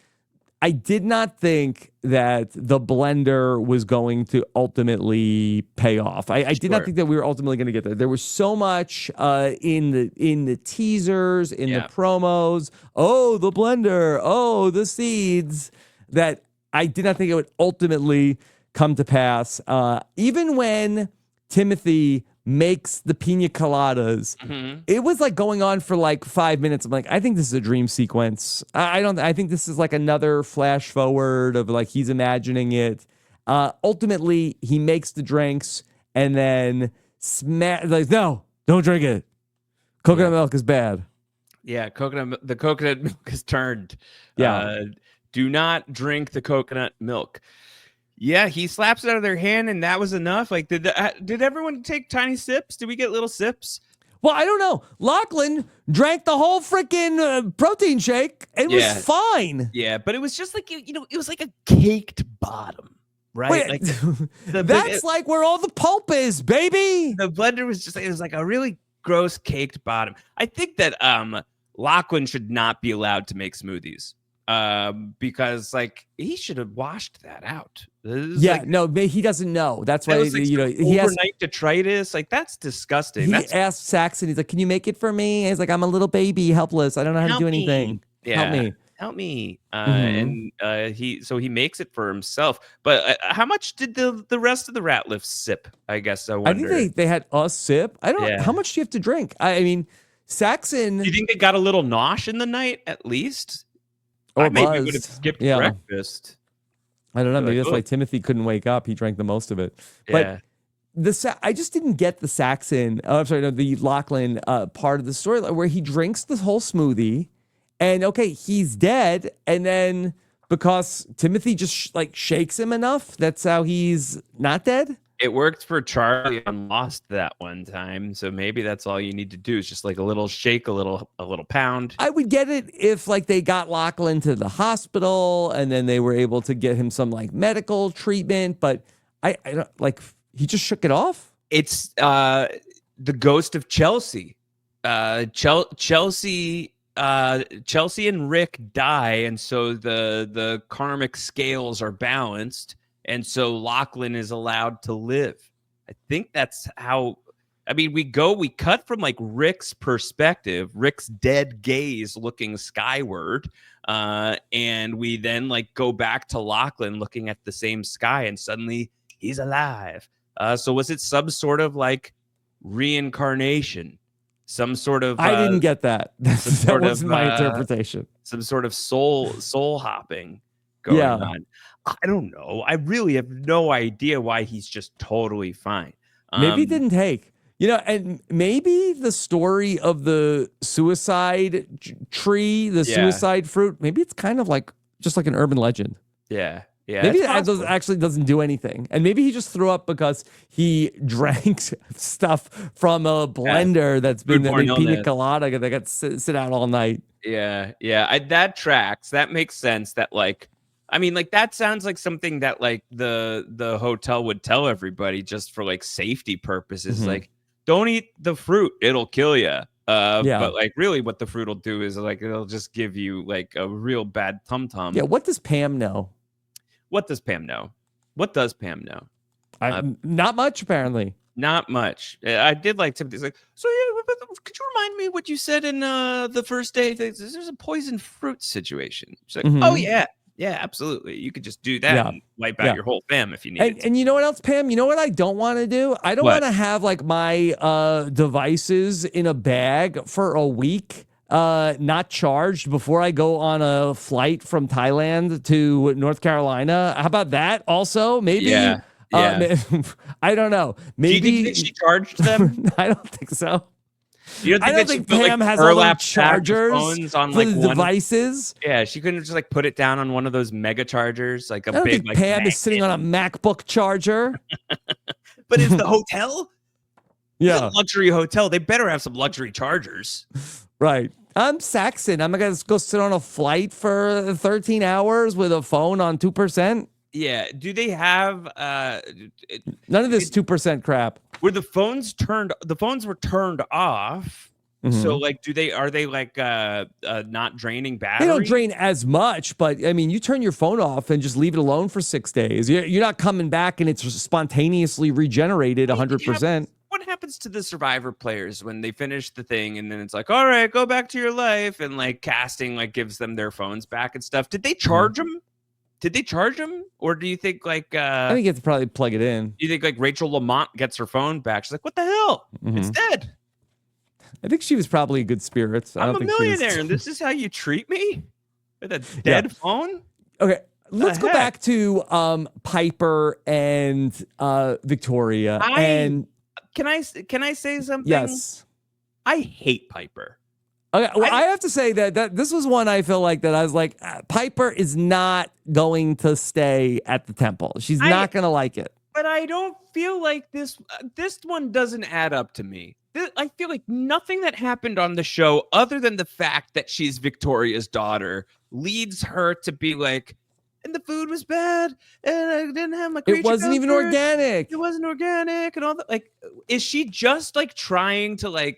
I did not think that the blender was going to ultimately pay off. I did not think that we were ultimately going to get there. There was so much in the teasers, in the promos. Oh, the blender. Oh, the seeds. That I did not think it would ultimately come to pass. Even when Timothy makes the pina coladas, it was going on for 5 minutes. I'm like, I think this is a dream sequence. I think this is another flash forward of he's imagining it. Ultimately, he makes the drinks and then no, don't drink it. Coconut milk is bad. Yeah, the coconut milk is turned. Yeah. Do not drink the coconut milk. Yeah, he slaps it out of their hand, and that was enough. Did everyone take tiny sips? Did we get little sips? Well, I don't know. Lachlan drank the whole freaking protein shake. It was fine. Yeah, but it was just it was like a caked bottom, right? Wait, that's where all the pulp is, baby. The blender was it was a really gross caked bottom. I think that Lachlan should not be allowed to make smoothies. Because he should have washed that out. No, he doesn't know. That's why he has overnight detritus. That's disgusting. He asked Saxon. He's like, "Can you make it for me?" And he's like, "I'm a little baby, helpless. I don't know how to do anything. Help me." And he makes it for himself. But how much did the rest of the rat lift sip? I guess I wonder. I think they had us sip. I don't know. How much do you have to drink? I mean, Saxon. Do you think they got a little nosh in the night at least? Or I maybe would have skipped breakfast. I don't know. Maybe like, that's why Timothy couldn't wake up. He drank the most of it. Yeah. But I just didn't get the Saxon. I'm sorry, no, the Lachlan part of the story where he drinks the whole smoothie, and okay, he's dead, and then because Timothy just shakes him enough, that's how he's not dead. It worked for Charlie on Lost that one time, so maybe that's all you need to do is just like a little shake, a little pound. I would get it if they got Lachlan to the hospital and then they were able to get him some medical treatment, but I don't he just shook it off. It's the ghost of Chelsea. Chelsea and Rick die, and so the karmic scales are balanced. And so Lachlan is allowed to live. I think that's how. I mean, we cut from Rick's perspective, Rick's dead gaze looking skyward, and we then go back to Lachlan looking at the same sky, and suddenly he's alive. So was it some sort of reincarnation? Some sort of I didn't get that. That wasn't my interpretation. Some sort of soul hopping going on. I don't know. I really have no idea why he's just totally fine. Maybe it didn't take. And maybe the story of the suicide tree, the suicide fruit, maybe it's kind of just like an urban legend. Yeah. Yeah. Maybe it actually doesn't do anything. And maybe he just threw up because he drank stuff from a blender that's been pina colada that got sit out all night. Yeah. Yeah. That tracks. That makes sense that that sounds like something that the hotel would tell everybody just for safety purposes. Mm-hmm. Don't eat the fruit, it'll kill you. But really what the fruit will do is it'll just give you a real bad tum-tum. Yeah, what does Pam know? What does Pam know? Not much, apparently. Not much. I did like Timothy's so yeah, could you remind me what you said in the first day? There's a poison fruit situation. She's like, oh yeah. Yeah, absolutely. You could just do that and wipe out your whole fam if you need to. And you know what else, Pam? You know what I don't want to do? I don't want to have my devices in a bag for a week, not charged before I go on a flight from Thailand to North Carolina. How about that also? Maybe. Yeah. I don't know. Maybe. Do you think she charged them? I don't think so. You don't think I don't think Pam has all the chargers on for the devices. Yeah, she couldn't just put it down on one of those mega chargers, I don't think Pam is sitting on a MacBook charger. But it's the hotel. Yeah, it's a luxury hotel. They better have some luxury chargers. Right. I'm Saxon. I'm gonna go sit on a flight for 13 hours with a phone on 2%. Yeah. Do they have none of this 2% crap? Were the phones were turned off. Mm-hmm. So are they not draining battery? They don't drain as much, but I mean, you turn your phone off and just leave it alone for 6 days. You're not coming back and it's spontaneously regenerated 100%. What happens to the Survivor players when they finish the thing and then it's all right, go back to your life, and casting gives them their phones back and stuff? Did they charge them? Did they charge him, or do you think I think you have to probably plug it in? Do you think Rachel Lamont gets her phone back? She's like, "What the hell? Mm-hmm. It's dead." I think she was probably in good spirits. I'm a millionaire, and this is how you treat me with a dead phone. Okay, let's go back to Piper and Victoria. Can I say something? Yes, I hate Piper. Okay, well, I have to say that this was one I feel that I was Piper is not going to stay at the temple. She's not going to like it. But I don't feel like this one doesn't add up to me. I feel like nothing that happened on the show, other than the fact that she's Victoria's daughter, leads her to be and the food was bad, and I didn't have my creature It wasn't even organic. It wasn't organic, and all that. Is she just trying to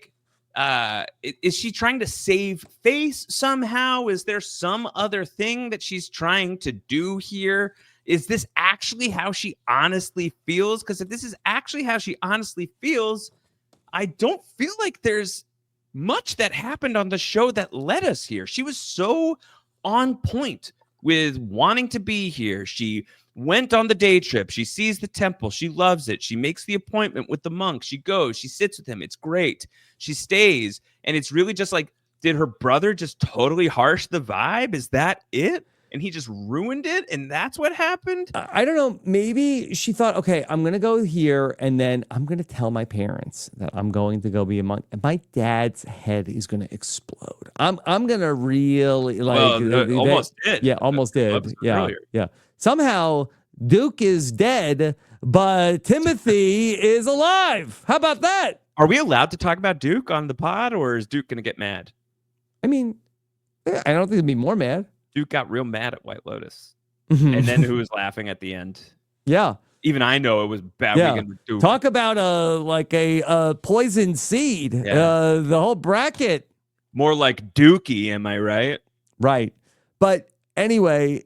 is she trying to save face somehow? Is there some other thing that she's trying to do here? Is this actually how she honestly feels? Because if this is actually how she honestly feels, I don't feel like there's much that happened on the show that led us here. She was so on point with wanting to be here. She went on the day trip. She sees the temple. She loves it. She makes the appointment with the monk. She goes. She sits with him. It's great. She stays. And it's really just like, did her brother just totally harsh the vibe? Is that it? And he just ruined it, and that's what happened? I don't know. Maybe she thought, okay, I'm going to go here, and then I'm going to tell my parents that I'm going to go be a monk. And my dad's head is going to explode. I'm going to really, like... Well, almost did. Yeah, almost did. Yeah, earlier. yeah. Somehow, Duke is dead, but Timothy is alive. How about that? Are we allowed to talk about Duke on the pod, or is Duke going to get mad? I mean, I don't think he'd be more mad. Duke got real mad at White Lotus. And then who was laughing at the end? Yeah. Even I know it was bad weekend with Duke. Talk about a poison seed. Yeah. The whole bracket. More like Dookie, am I right? Right. But anyway,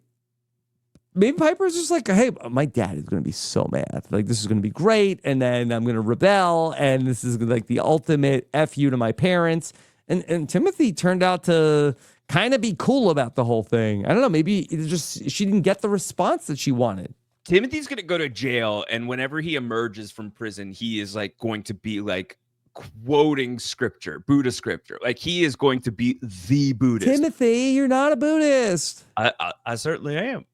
maybe Piper's just like, hey, my dad is going to be so mad. Like, this is going to be great. And then I'm going to rebel. And this is like the ultimate F you to my parents. And Timothy turned out to kind of be cool about the whole thing. I don't know. Maybe it's just she didn't get the response that she wanted. Timothy's going to go to jail. And whenever he emerges from prison, he is like going to be like quoting scripture, Buddha scripture. Like he is going to be the Buddhist. Timothy, you're not a Buddhist. I certainly am.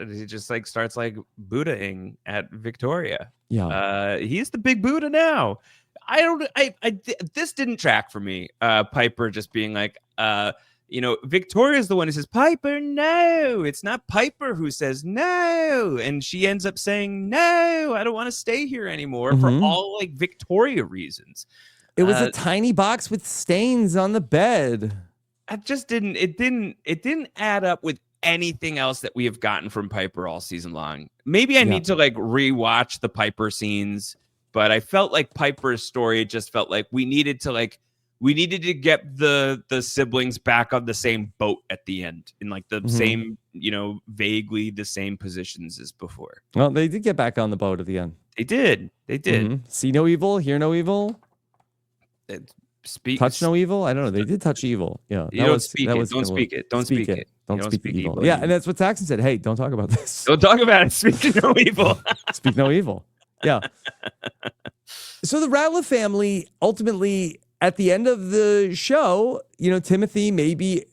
He just like starts like Buddha-ing at Victoria. Yeah. He's the big Buddha now. This didn't track for me. Piper just being like, Victoria's the one who says, Piper, no, it's not Piper who says no. And she ends up saying, no, I don't want to stay here anymore for all like Victoria reasons. It was a tiny box with stains on the bed. It didn't add up with anything else that we have gotten from Piper all season long. Maybe I need to like rewatch the Piper scenes, but I felt like Piper's story just felt like we needed to get the siblings back on the same boat at the end in like the same, vaguely the same positions as before. Well, they did get back on the boat at the end. They did. See no evil, hear no evil. Touch no evil. I don't know. They did touch evil. Yeah. Don't speak it. Don't speak evil. Yeah, and that's what Saxon said. Hey, don't talk about this. Don't talk about it. Speak no evil. Speak no evil. Yeah. So the Ratliff family ultimately, at the end of the show, Timothy maybe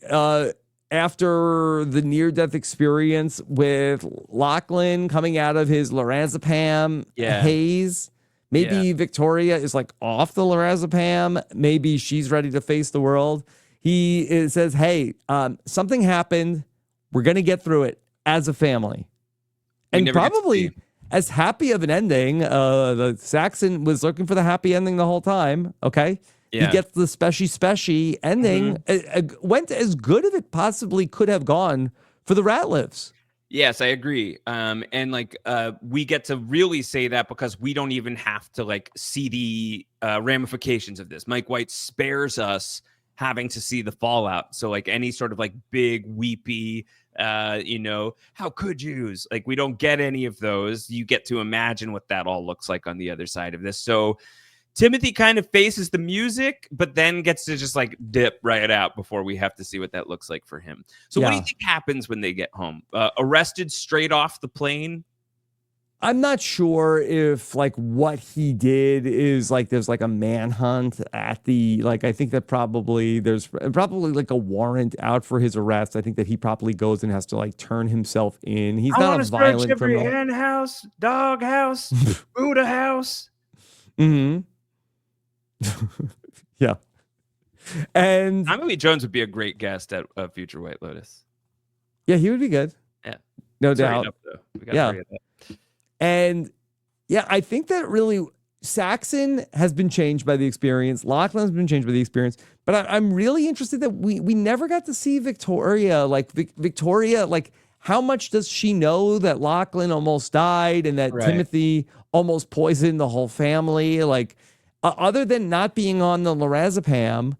after the near-death experience with Lachlan coming out of his lorazepam haze, maybe Victoria is like off the lorazepam. Maybe she's ready to face the world. He says, hey, something happened. We're going to get through it as a family. And probably as happy of an ending. The Saxon was looking for the happy ending the whole time. Okay. Yeah. He gets the special ending. It went as good as it possibly could have gone for the Ratliffs. Yes, I agree. And we get to really say that because we don't even have to like see the ramifications of this. Mike White spares us having to see the fallout. So like any sort of like big weepy, how could yous? Like we don't get any of those. You get to imagine what that all looks like on the other side of this. So Timothy kind of faces the music, but then gets to just like dip right out before we have to see what that looks like for him. So what do you think happens when they get home? Arrested straight off the plane? I'm not sure if like what he did is like there's like a manhunt at the I think that there's probably like a warrant out for his arrest. I think that he probably goes and has to like turn himself in. He's not a violent criminal. Hen house, dog house, Buddha house. Yeah. And Tommy Lee Jones would be a great guest at a future White Lotus. Yeah, he would be good. Yeah. No doubt. Yeah. And yeah, I think that really Saxon has been changed by the experience. Lachlan has been changed by the experience. But I'm really interested that we never got to see Victoria. Like Victoria, like how much does she know that Lachlan almost died and that Timothy almost poisoned the whole family? Like other than not being on the lorazepam,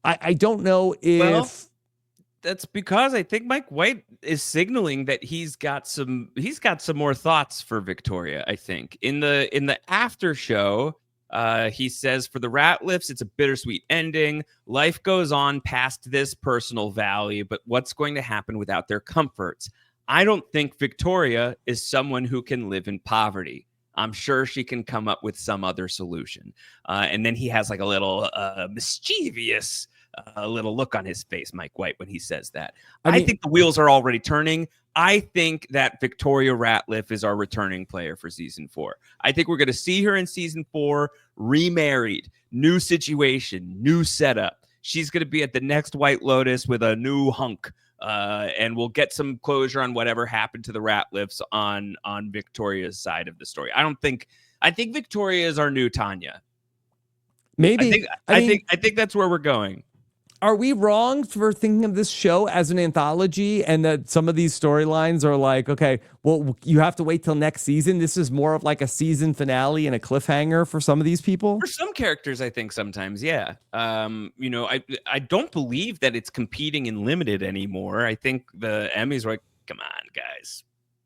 I don't know if... Well, that's because I think Mike White is signaling that he's got some more thoughts for Victoria. I think in the after show, he says for the Ratliffs, it's a bittersweet ending. Life goes on past this personal valley, but what's going to happen without their comforts? I don't think Victoria is someone who can live in poverty. I'm sure she can come up with some other solution. And then he has like a little mischievous little look on his face, Mike White, when he says that. I think the wheels are already turning. I think that Victoria Ratliff is our returning player for season 4. I think we're going to see her in season 4, remarried, new situation, new setup. She's going to be at the next White Lotus with a new hunk. And we'll get some closure on whatever happened to the Ratliffs on Victoria's side of the story. I think Victoria is our new Tanya. Maybe. I think that's where we're going. Are we wrong for thinking of this show as an anthology and that some of these storylines are like, okay, well, you have to wait till next season? This is more of like a season finale and a cliffhanger for some of these people? For some characters, I think sometimes, yeah. I don't believe that it's competing in limited anymore. I think the Emmys were like, come on, guys.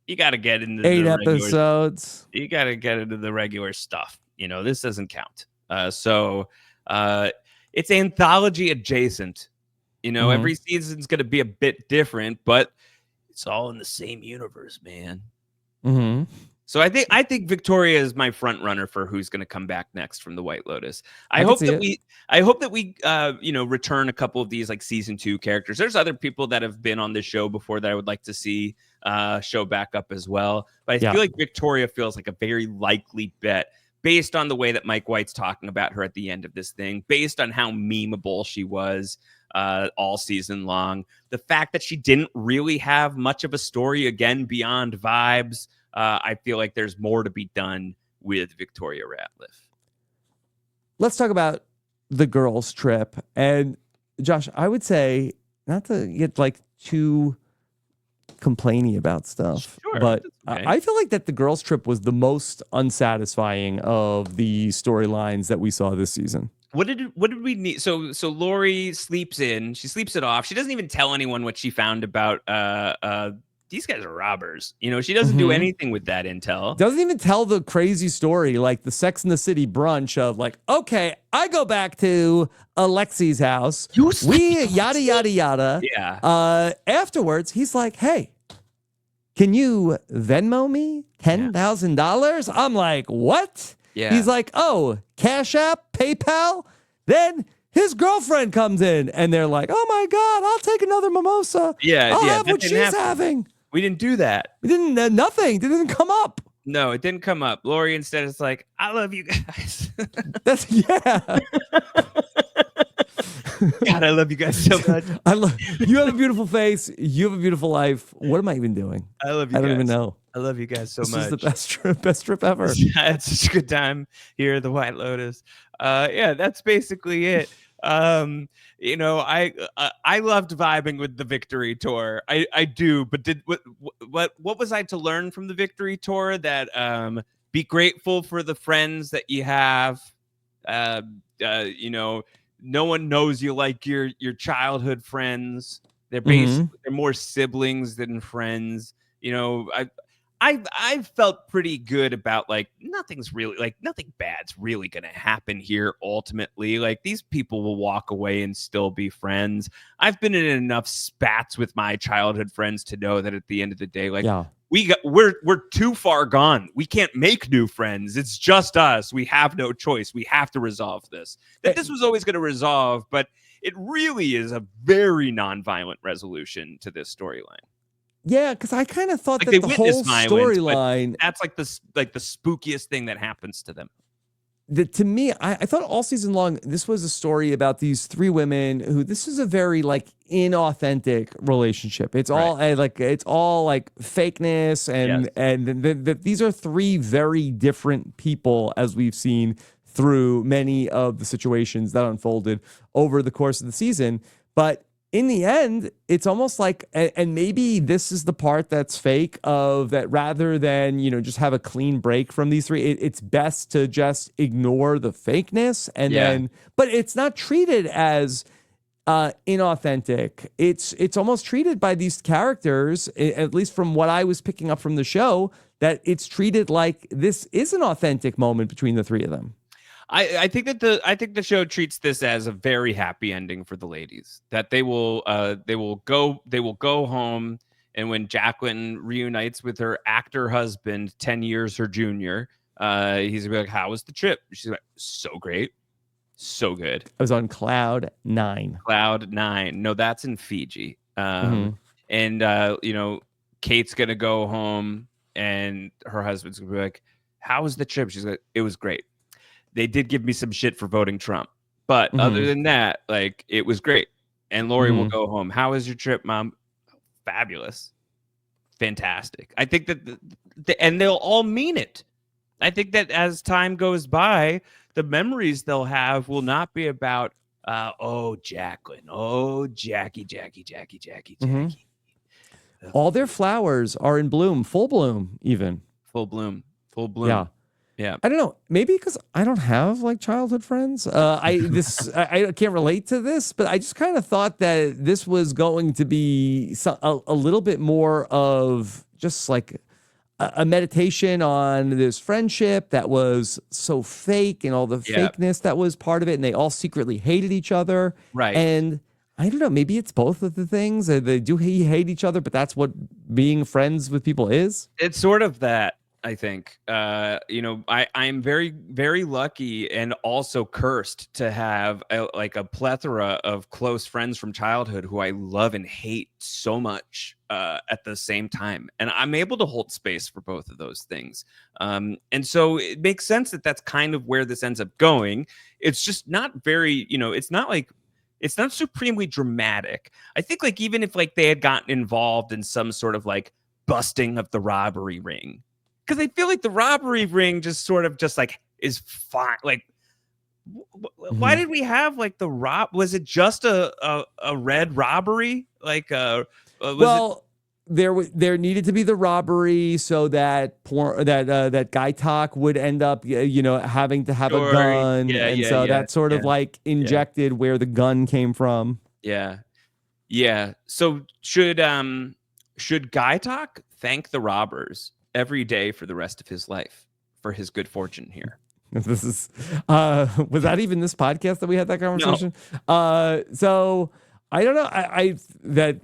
You got to get into 8 episodes. You got to get into the regular stuff. This doesn't count. It's anthology adjacent. Every season's going to be a bit different, but it's all in the same universe, man. Mm-hmm. So I think Victoria is my front runner for who's going to come back next from the White Lotus. I hope that we return a couple of these like season 2 characters. There's other people that have been on this show before that I would like to see show back up as well. But I feel like Victoria feels like a very likely bet, based on the way that Mike White's talking about her at the end of this thing, based on how memeable she was all season long, the fact that she didn't really have much of a story again beyond vibes. I feel like there's more to be done with Victoria Ratliff. Let's talk about the girls' trip. And Josh, I would say, not to get like too complaining about stuff, but okay. I feel like that the girls' trip was the most unsatisfying of the storylines that we saw this season. What did we need? So Lori sleeps in. She sleeps it off. She doesn't even tell anyone what she found about these guys are robbers. She doesn't do anything with that intel. Doesn't even tell the crazy story, like the Sex and the City brunch of like, okay, I go back to Alexi's house. We yada, yada, yada. Yeah. Afterwards, he's like, hey, can you Venmo me $10,000? I'm like, what? Yeah. He's like, oh, Cash App, PayPal? Then his girlfriend comes in and they're like, oh my God, I'll take another mimosa. Yeah. I'll have what she's having. We didn't do that. We didn't, nothing. It didn't come up. No, it didn't come up. Lori instead is like, I love you guys. Yeah. God, I love you guys so much. You have a beautiful face. You have a beautiful life. What am I even doing? I love you I guys. don't even know. I love you guys so much. This is the best trip ever. Yeah, it's such a good time here at the White Lotus. That's basically it. I loved vibing with the Victory Tour. I do, but what was I to learn from the Victory Tour? That be grateful for the friends that you have. No one knows you like your childhood friends. They're basically they're more siblings than friends. I've felt pretty good about like nothing bad's really gonna happen here ultimately. Like these people will walk away and still be friends. I've been in enough spats with my childhood friends to know that at the end of the day, like we're too far gone. We can't make new friends. It's just us. We have no choice. We have to resolve this. This was always gonna resolve, but it really is a very nonviolent resolution to this storyline. Yeah, because I kind of thought that the whole storyline, that's like the spookiest thing that happens to them. To me, I thought all season long this was a story about these 3 women who this is a very like inauthentic relationship. It's all like fakeness and these are 3 very different people as we've seen through many of the situations that unfolded over the course of the season. But in the end, it's almost like, and maybe this is the part that's fake of that rather than, just have a clean break from these 3, it's best to just ignore the fakeness then, but it's not treated as inauthentic. It's almost treated by these characters, at least from what I was picking up from the show, that it's treated like this is an authentic moment between the 3 of them. I think the show treats this as a very happy ending for the ladies. That they will go home And when Jacqueline reunites with her actor husband, 10 years her junior, he's gonna be like, how was the trip? She's like, so great. So good. I was on cloud 9. Cloud 9. No, that's in Fiji. And, Kate's going to go home and her husband's going to be like, how was the trip? She's like, it was great. They did give me some shit for voting Trump. But other than that, like, it was great. And Lori will go home. How was your trip, Mom? Fabulous. Fantastic. I think that, and they'll all mean it. I think that as time goes by, the memories they'll have will not be about, oh, Jacqueline, oh, Jackie. All their flowers are in bloom, full bloom, even. Full bloom. Yeah. I don't know. Maybe because I don't have like childhood friends. I can't relate to this, but I just kind of thought that this was going to be a little bit more of just like a meditation on this friendship that was so fake and all the fakeness that was part of it. And they all secretly hated each other. Right. And I don't know, maybe it's both of the things. They do hate each other, but that's what being friends with people is. It's sort of that. I think, I'm very, very lucky and also cursed to have a plethora of close friends from childhood who I love and hate so much at the same time. And I'm able to hold space for both of those things. And so it makes sense that that's kind of where this ends up going. It's just not very, it's not supremely dramatic. I think like even if like they had gotten involved in some sort of like busting of the robbery ring, because I feel like the robbery ring just sort of just like is fine. Like, why did we have like the was it just a red robbery? Like, there needed to be the robbery so that that Guy Talk would end up, having to have a gun, that sort of like injected where the gun came from. Yeah. So should Guy Talk thank the robbers every day for the rest of his life for his good fortune here? This is was that even this podcast that we had that conversation? No. So I don't know. That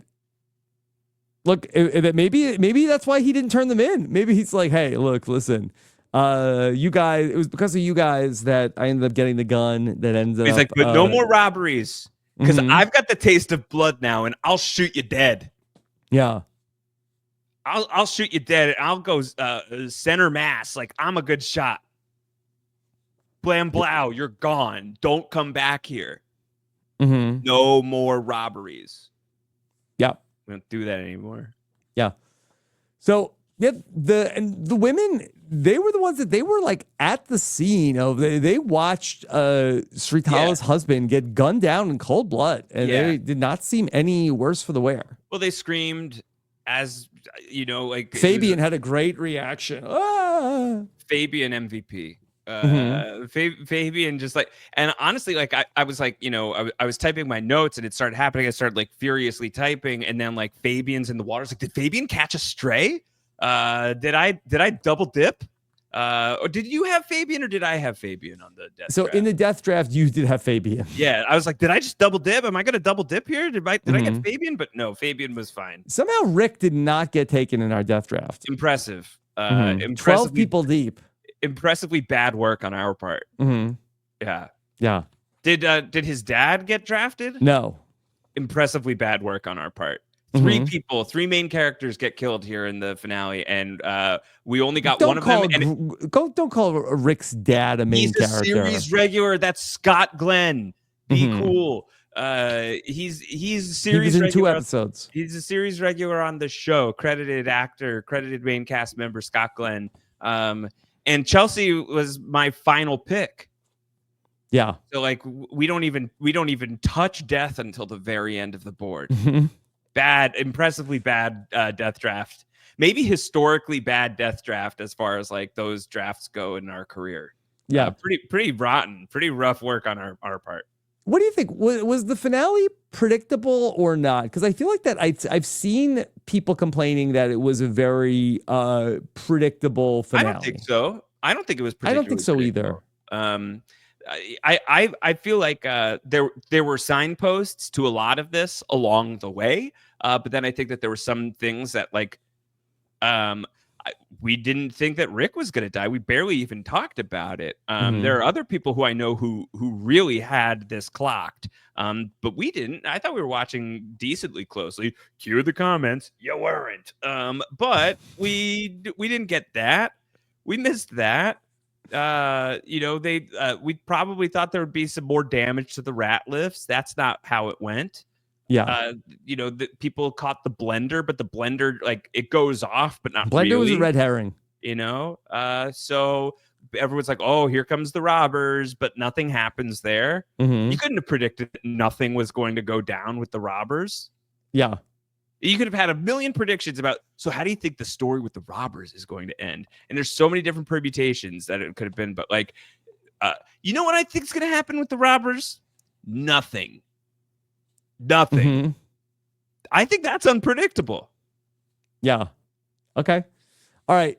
maybe that's why he didn't turn them in. Maybe he's like, hey, look, listen, you guys, it was because of you guys that I ended up getting the gun that ends up. He's like, but no more robberies because I've got the taste of blood now, and I'll shoot you dead. Yeah. I'll shoot you dead. I'll go center mass. Like, I'm a good shot. Blam blow, you're gone. Don't come back here. No more robberies. Yeah. We don't do that anymore. Yeah. So the women, they were the ones that they were like at the scene of they watched Sritala's husband get gunned down in cold blood, and they did not seem any worse for the wear. Well, they screamed. As like Fabian had a great reaction. Fabian MVP. Fabian just like, and honestly, like I was like, I was typing my notes and it started happening. I started like furiously typing, and then like Fabian's in the water. I was like, did Fabian catch a stray? Did I double dip? Or did you have Fabian or did I have Fabian on the death draft? In the death draft, you did have Fabian. Yeah, I was like, did I just double dip? Am I going to double dip here? Did I get Fabian? But no, Fabian was fine. Somehow Rick did not get taken in our death draft. Impressive. 12 people deep. Impressively bad work on our part. Yeah. Did his dad get drafted? No. Impressively bad work on our part. Three main characters get killed here in the finale, and we only got one of them. Don't call Rick's dad a main character. He's a series regular. That's Scott Glenn. Be cool. He's a series regular. 2 episodes. He's a series regular on the show. Credited actor, credited main cast member Scott Glenn. And Chelsea was my final pick. Yeah. So like we don't even touch death until the very end of the board. Impressively bad death draft. Maybe historically bad death draft as far as like those drafts go in our career. Yeah. Pretty rotten, pretty rough work on our part. What do you think? Was the finale predictable or not? Because I feel like that I've seen people complaining that it was a very predictable finale. I don't think so. I don't think it was I don't think so either. I feel like there were signposts to a lot of this along the way. But then I think that there were some things that like we didn't think that Rick was going to die. We barely even talked about it. There are other people who I know who really had this clocked, but we didn't. I thought we were watching decently closely. Cue the comments. You weren't. But we didn't get that. We missed that. We probably thought there would be some more damage to the rat lifts. That's not how it went. Yeah. People caught the blender, but the blender, like, it goes off, but not blender really. was a red herring. So everyone's like, oh, here comes the robbers, but nothing happens there. You couldn't have predicted that nothing was going to go down with the robbers. Yeah. You could have had a million predictions about, so how do you think the story with the robbers is going to end? And there's so many different permutations that it could have been, but like, you know what I think is going to happen with the robbers? Nothing. I think that's unpredictable. Yeah. Okay. All right.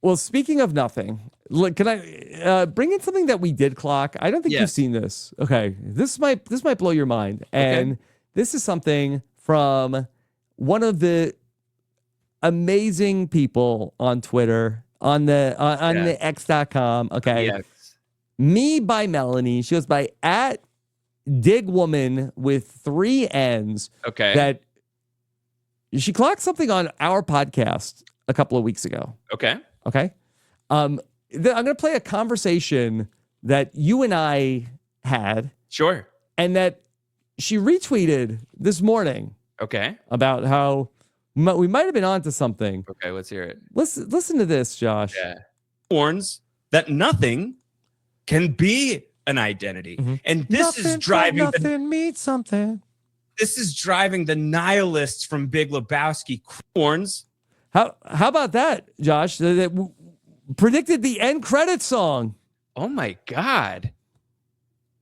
Well, speaking of nothing, look, can I bring in something that we did clock? I don't think you've seen this. Okay. This might blow your mind. And this is something from one of the amazing people on Twitter, on the x.com. Okay. Yes. Me by Melanie. She goes by @digwoman with 3 N's. Okay. That she clocked something on our podcast a couple of weeks ago. Okay. I'm going to play a conversation that you and I had. Sure. And that she retweeted this morning. Okay. About how we might have been onto something. Okay, let's hear it. Listen to this, Josh. Yeah. Warns that nothing can be an identity. And this nothing is driving nothing means something. This is driving the nihilists from Big Lebowski. Warns. How about that, Josh? That predicted the end credit song. Oh my God.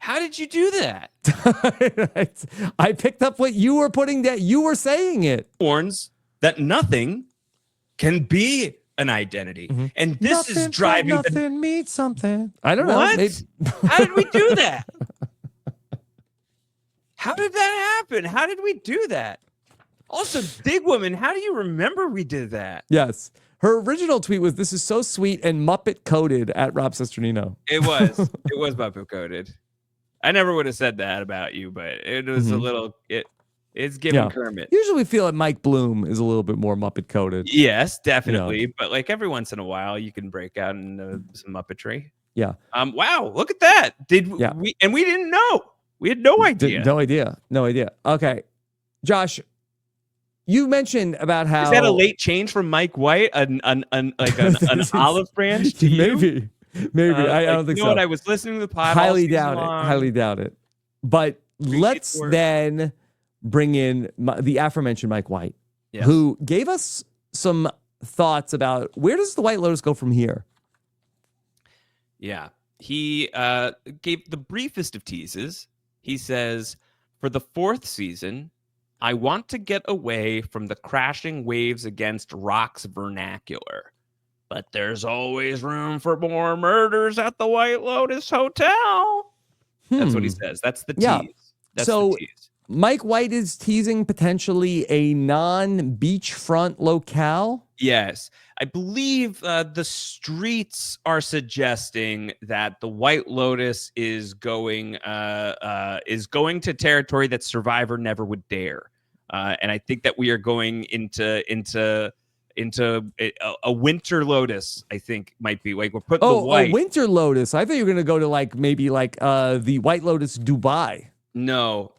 How did you do that? I picked up what you were putting down. You were saying it. Warns that nothing can be an identity. And this is driving nothing means something. I don't know. What? How did we do that? How did that happen? How did we do that? Also, Big Woman, how do you remember we did that? Yes. Her original tweet was, "This is so sweet and Muppet coded" at Rob Cesternino. It was. It was Muppet coded. I never would have said that about you, but it was a little. It's giving Kermit. Usually we feel that Mike Bloom is a little bit more Muppet coded. Yes, definitely. But like every once in a while, you can break out into some Muppetry. Yeah. Wow, look at that. We? And we didn't know. We had no idea. No idea. Okay, Josh, you mentioned about how is that a late change from Mike White, an olive branch to you? Maybe. I don't think so. What? I was listening to the pod. Highly doubt it. But let's then bring in the aforementioned Mike White, who gave us some thoughts about where does the White Lotus go from here. Yeah, he gave the briefest of teases. He says, for the 4th season, I want to get away from the crashing waves against Rock's vernacular. But there's always room for more murders at the White Lotus Hotel. That's what he says. That's the tease. That's the tease. Mike White is teasing potentially a non-beachfront locale. Yes. I believe the streets are suggesting that the White Lotus is going to territory that Survivor never would dare. And I think that we are going into a winter lotus. I think might be like we're putting the white. A winter lotus. I thought you were gonna go to the White Lotus Dubai. No,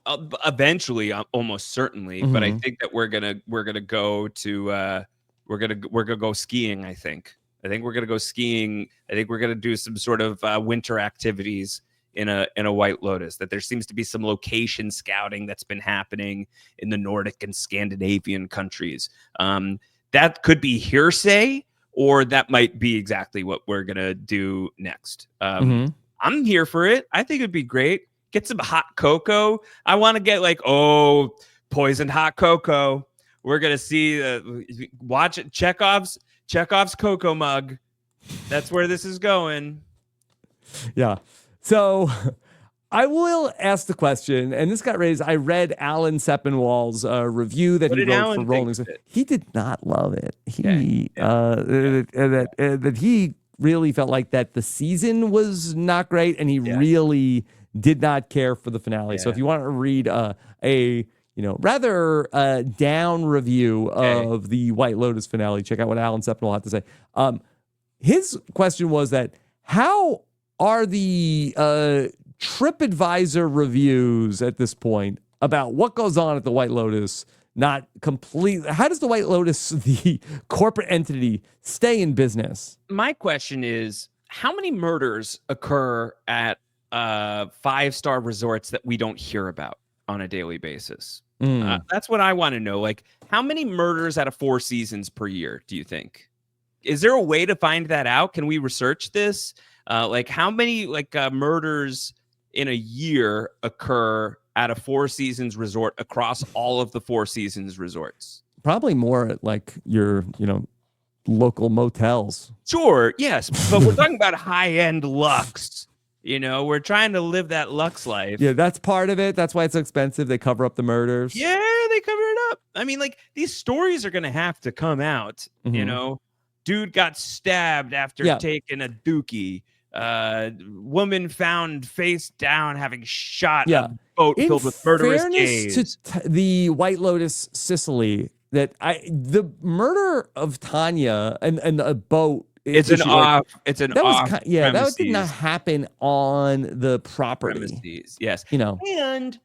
eventually, almost certainly. But I think that we're gonna go to we're gonna go skiing. I think we're gonna go skiing. I think we're gonna do some sort of winter activities in a White Lotus. That there seems to be some location scouting that's been happening in the Nordic and Scandinavian countries. That could be hearsay, or that might be exactly what we're gonna do next. I'm here for it. I think it'd be great. Get some hot cocoa. I want to get poisoned hot cocoa. We're gonna see. Watch it. Chekhov's cocoa mug. That's where this is going. Yeah. So I will ask the question, and this got raised. I read Alan Sepinwall's review that he wrote for Rolling Stone. He did not love it. That he really felt like that the season was not great, and he really did not care for the finale. So if you want to read a rather down review of the White Lotus finale, check out what Alan Sepinwall had to say. His question was that how are the TripAdvisor reviews at this point about what goes on at the White Lotus not complete? How does the White Lotus, the corporate entity, stay in business? My question is, how many murders occur at 5-star resorts that we don't hear about on a daily basis? That's what I want to know. Like, how many murders out of 4 seasons per year do you think? Is there a way to find that out? Can we research this? Like, how many murders in a year occur at a 4 seasons resort across all of the 4 seasons resorts? Probably more at like your, local motels. Sure, yes, but we're talking about high-end luxe. We're trying to live that luxe life. Yeah, that's part of it. That's why it's so expensive. They cover up the murders. Yeah, they cover it up. I mean, like, these stories are going to have to come out, Dude got stabbed after taking a dookie. Woman found face down having shot a boat filled with murderous gays. To the White Lotus Sicily, the murder of Tanya and a boat. It's an off. It's an off. That did not happen on the property. Premises, yes. And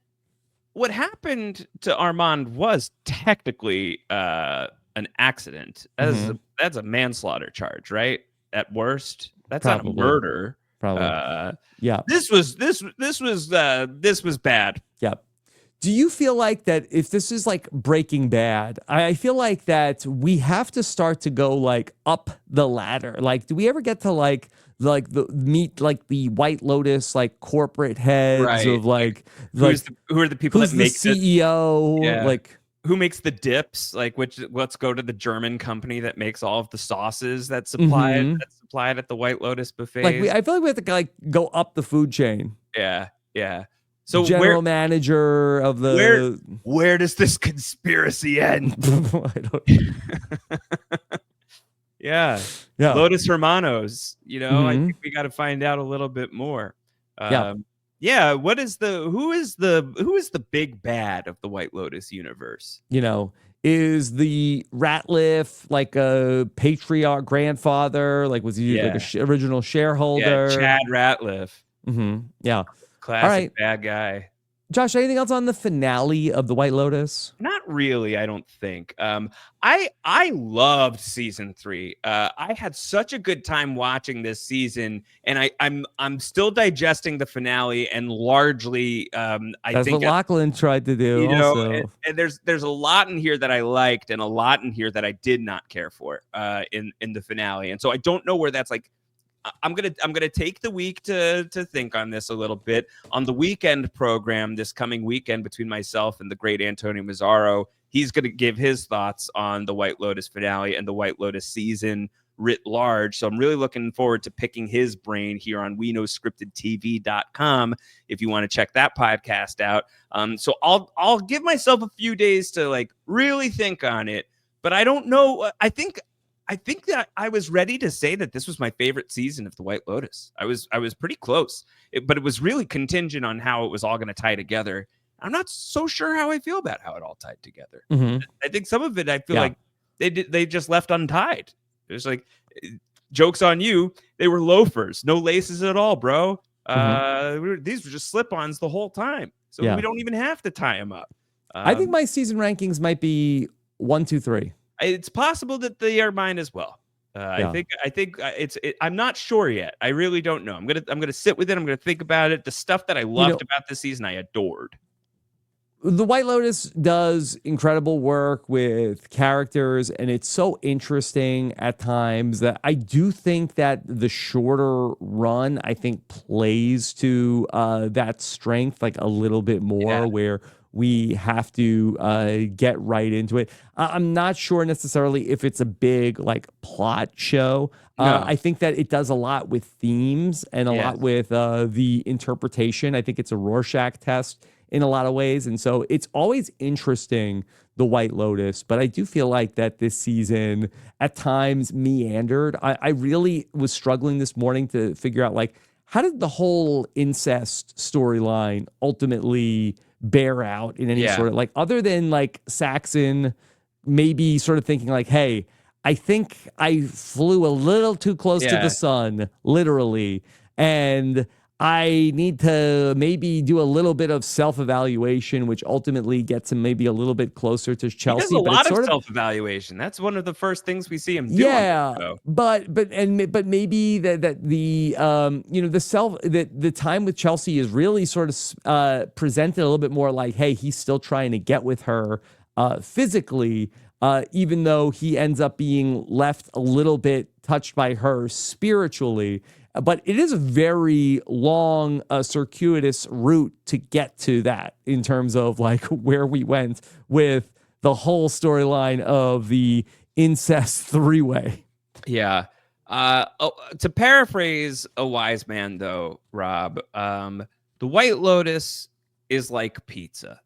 what happened to Armand was technically an accident. That's a manslaughter charge, right? At worst, that's not a murder. Probably. This was bad. Yeah. Do you feel like that if this is like Breaking Bad, I feel like that we have to start to go like up the ladder? Like, do we ever get to meet the White Lotus corporate heads of who are the people that make the CEO? Who makes the dips? Let's go to the German company that makes all of the sauces that's supplied at the White Lotus buffet. I feel like we have to go up the food chain. Yeah, yeah. So general manager of the where does this conspiracy end? I don't yeah. Lotus Hermanos. I think we got to find out a little bit more. What is who is the big bad of the White Lotus universe? Is the Ratliff a patriarch grandfather? Was he original shareholder? Yeah, Chad Ratliff. Yeah. Classic bad guy. Josh, anything else on the finale of the White Lotus? Not really, I don't think. I loved season 3. I had such a good time watching this season, and I'm still digesting the finale, and largely that's what Lachlan tried to do. And there's a lot in here that I liked, and a lot in here that I did not care for in the finale, and so I don't know where that's I'm gonna take the week to think on this a little bit. On the weekend program this coming weekend between myself and the great Antonio Mazzaro, he's gonna give his thoughts on the White Lotus finale and the White Lotus season writ large. So I'm really looking forward to picking his brain here on WeKnowScriptedTV.com if you want to check that podcast out. So I'll give myself a few days to really think on it, but I don't know. I think that I was ready to say that this was my favorite season of the White Lotus. I was pretty close, but it was really contingent on how it was all going to tie together. I'm not so sure how I feel about how it all tied together. I think some of it I feel like they just left untied. It was joke's on you. They were loafers, no laces at all, bro. These were just slip-ons the whole time, so we don't even have to tie them up. I think my season rankings might be 1, 2, 3. It's possible that they are mine as well. I think I'm not sure yet. I really don't know. I'm gonna sit with it. I'm gonna think about it. The stuff that I loved about this season, I adored. The White Lotus does incredible work with characters, and it's so interesting at times that I do think that the shorter run, I think, plays to that strength a little bit more, where we have to get right into it. I'm not sure necessarily if it's a big like plot show. No. I think that it does a lot with themes and a lot with the interpretation. I think it's a Rorschach test in a lot of ways. And so it's always interesting, the White Lotus, but I do feel like that this season at times meandered. I really was struggling this morning to figure out like, how did the whole incest storyline ultimately bear out in any sort of like, other than like Saxon maybe sort of thinking like, hey, I think I flew a little too close to the sun, literally, and I need to maybe do a little bit of self-evaluation, which ultimately gets him maybe a little bit closer to Chelsea. He does a lot of self-evaluation. That's one of the first things we see him do. Yeah, but maybe that the the time with Chelsea is really sort of presented a little bit more like, hey, he's still trying to get with her physically, even though he ends up being left a little bit touched by her spiritually. But it is a very long, circuitous route to get to that in terms of like where we went with the whole storyline of the incest three-way. Yeah. To paraphrase a wise man, though, Rob, the White Lotus is like pizza.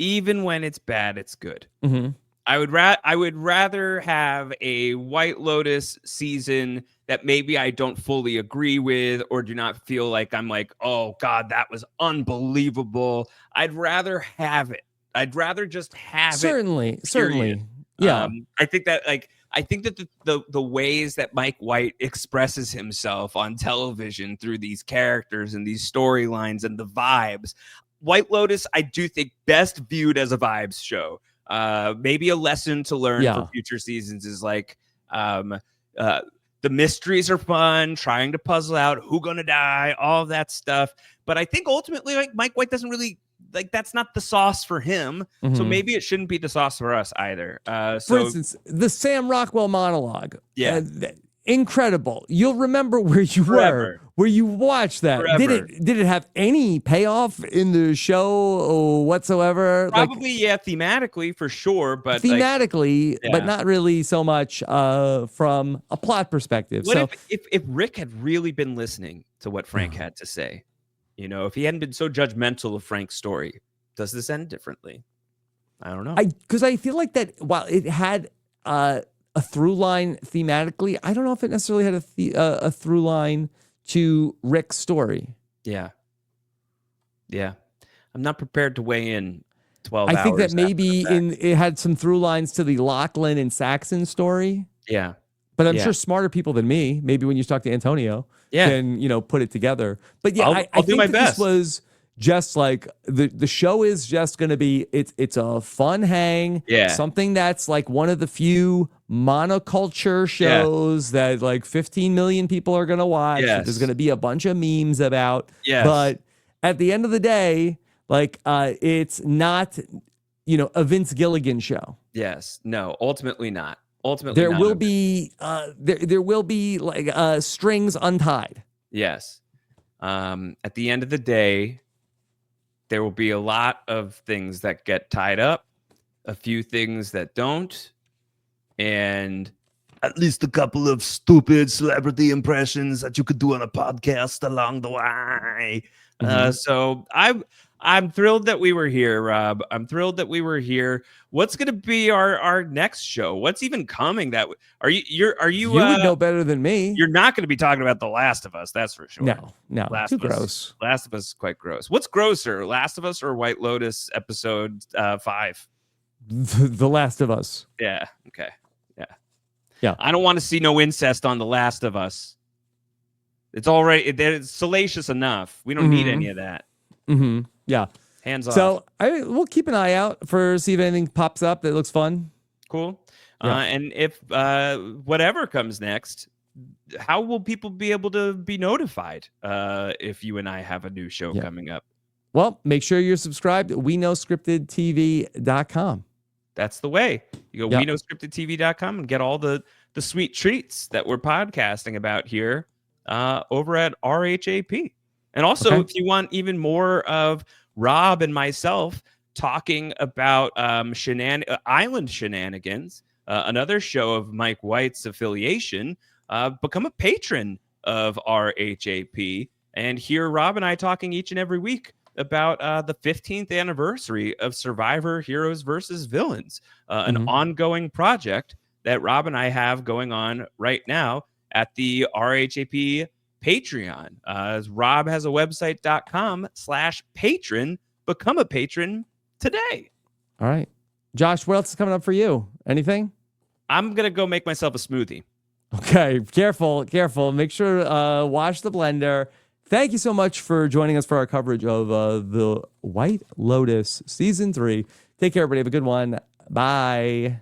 Even when it's bad, it's good. Mm-hmm. I would rather have a White Lotus season that maybe I don't fully agree with or do not feel like I'm like, oh God, that was unbelievable. I'd rather have it. I'd rather just have it. Certainly. Yeah. I think that the ways that Mike White expresses himself on television through these characters and these storylines and the vibes, White Lotus, I do think best viewed as a vibes show. Maybe a lesson to learn for future seasons is like, the mysteries are fun, trying to puzzle out who's gonna die, all of that stuff. But I think ultimately, like Mike White doesn't really like that's not the sauce for him. Mm-hmm. So maybe it shouldn't be the sauce for us either. For instance, the Sam Rockwell monologue. Yeah. Incredible. You'll remember where you were, where you watched that. Forever. Did it have any payoff in the show whatsoever? Probably, thematically for sure, but thematically, but not really so much from a plot perspective. What if Rick had really been listening to what Frank had to say? You know, if he hadn't been so judgmental of Frank's story, does this end differently? I don't know. Because I feel like that while it had a through line thematically, I don't know if it necessarily had a through line to Rick's story. Yeah. I'm not prepared to weigh in 12 hours. I think that maybe it had some through lines to the Lachlan and Saxon story. Yeah. But I'm sure smarter people than me, maybe when you talk to Antonio, can, put it together. But yeah, I think that this was just like the show is just going to be, it's a fun hang. Yeah. Something that's like one of the few monoculture shows that like 15 million people are going to watch. Yes. There's going to be a bunch of memes about. Yes. But at the end of the day, like it's not, a Vince Gilligan show. Yes. No, ultimately not. Ultimately, there will be there will be like strings untied. Yes. At the end of the day, there will be a lot of things that get tied up, a few things that don't, and at least a couple of stupid celebrity impressions that you could do on a podcast along the way. So I'm thrilled that we were here, Rob. I'm thrilled that we were here. What's going to be our next show? What's even coming? You would know better than me. You're not going to be talking about The Last of Us, that's for sure. No, too gross. Last of Us is quite gross. What's grosser, Last of Us or White Lotus episode 5? The Last of Us. Yeah. Okay. Yeah. I don't want to see no incest on The Last of Us. It's it's salacious enough. We don't need any of that. Mm-hmm. Yeah. Hands off. So we'll keep an eye out see if anything pops up that looks fun. Cool. Yeah. And if whatever comes next, how will people be able to be notified if you and I have a new show coming up? Well, make sure you're subscribed at weknowscriptedtv.com. That's the way. You go weknowscriptedtv.com and get all the sweet treats that we're podcasting about here over at RHAP. And also, if you want even more of Rob and myself talking about island shenanigans, another show of Mike White's affiliation. Become a patron of RHAP and hear Rob and I talking each and every week about the 15th anniversary of Survivor Heroes versus Villains, an ongoing project that Rob and I have going on right now at the RHAP Patreon. Rob has a website.com/patron. Become a patron today. All right. Josh, what else is coming up for you? Anything? I'm going to go make myself a smoothie. Okay. Careful. Make sure wash the blender. Thank you so much for joining us for our coverage of the White Lotus Season 3. Take care, everybody. Have a good one. Bye.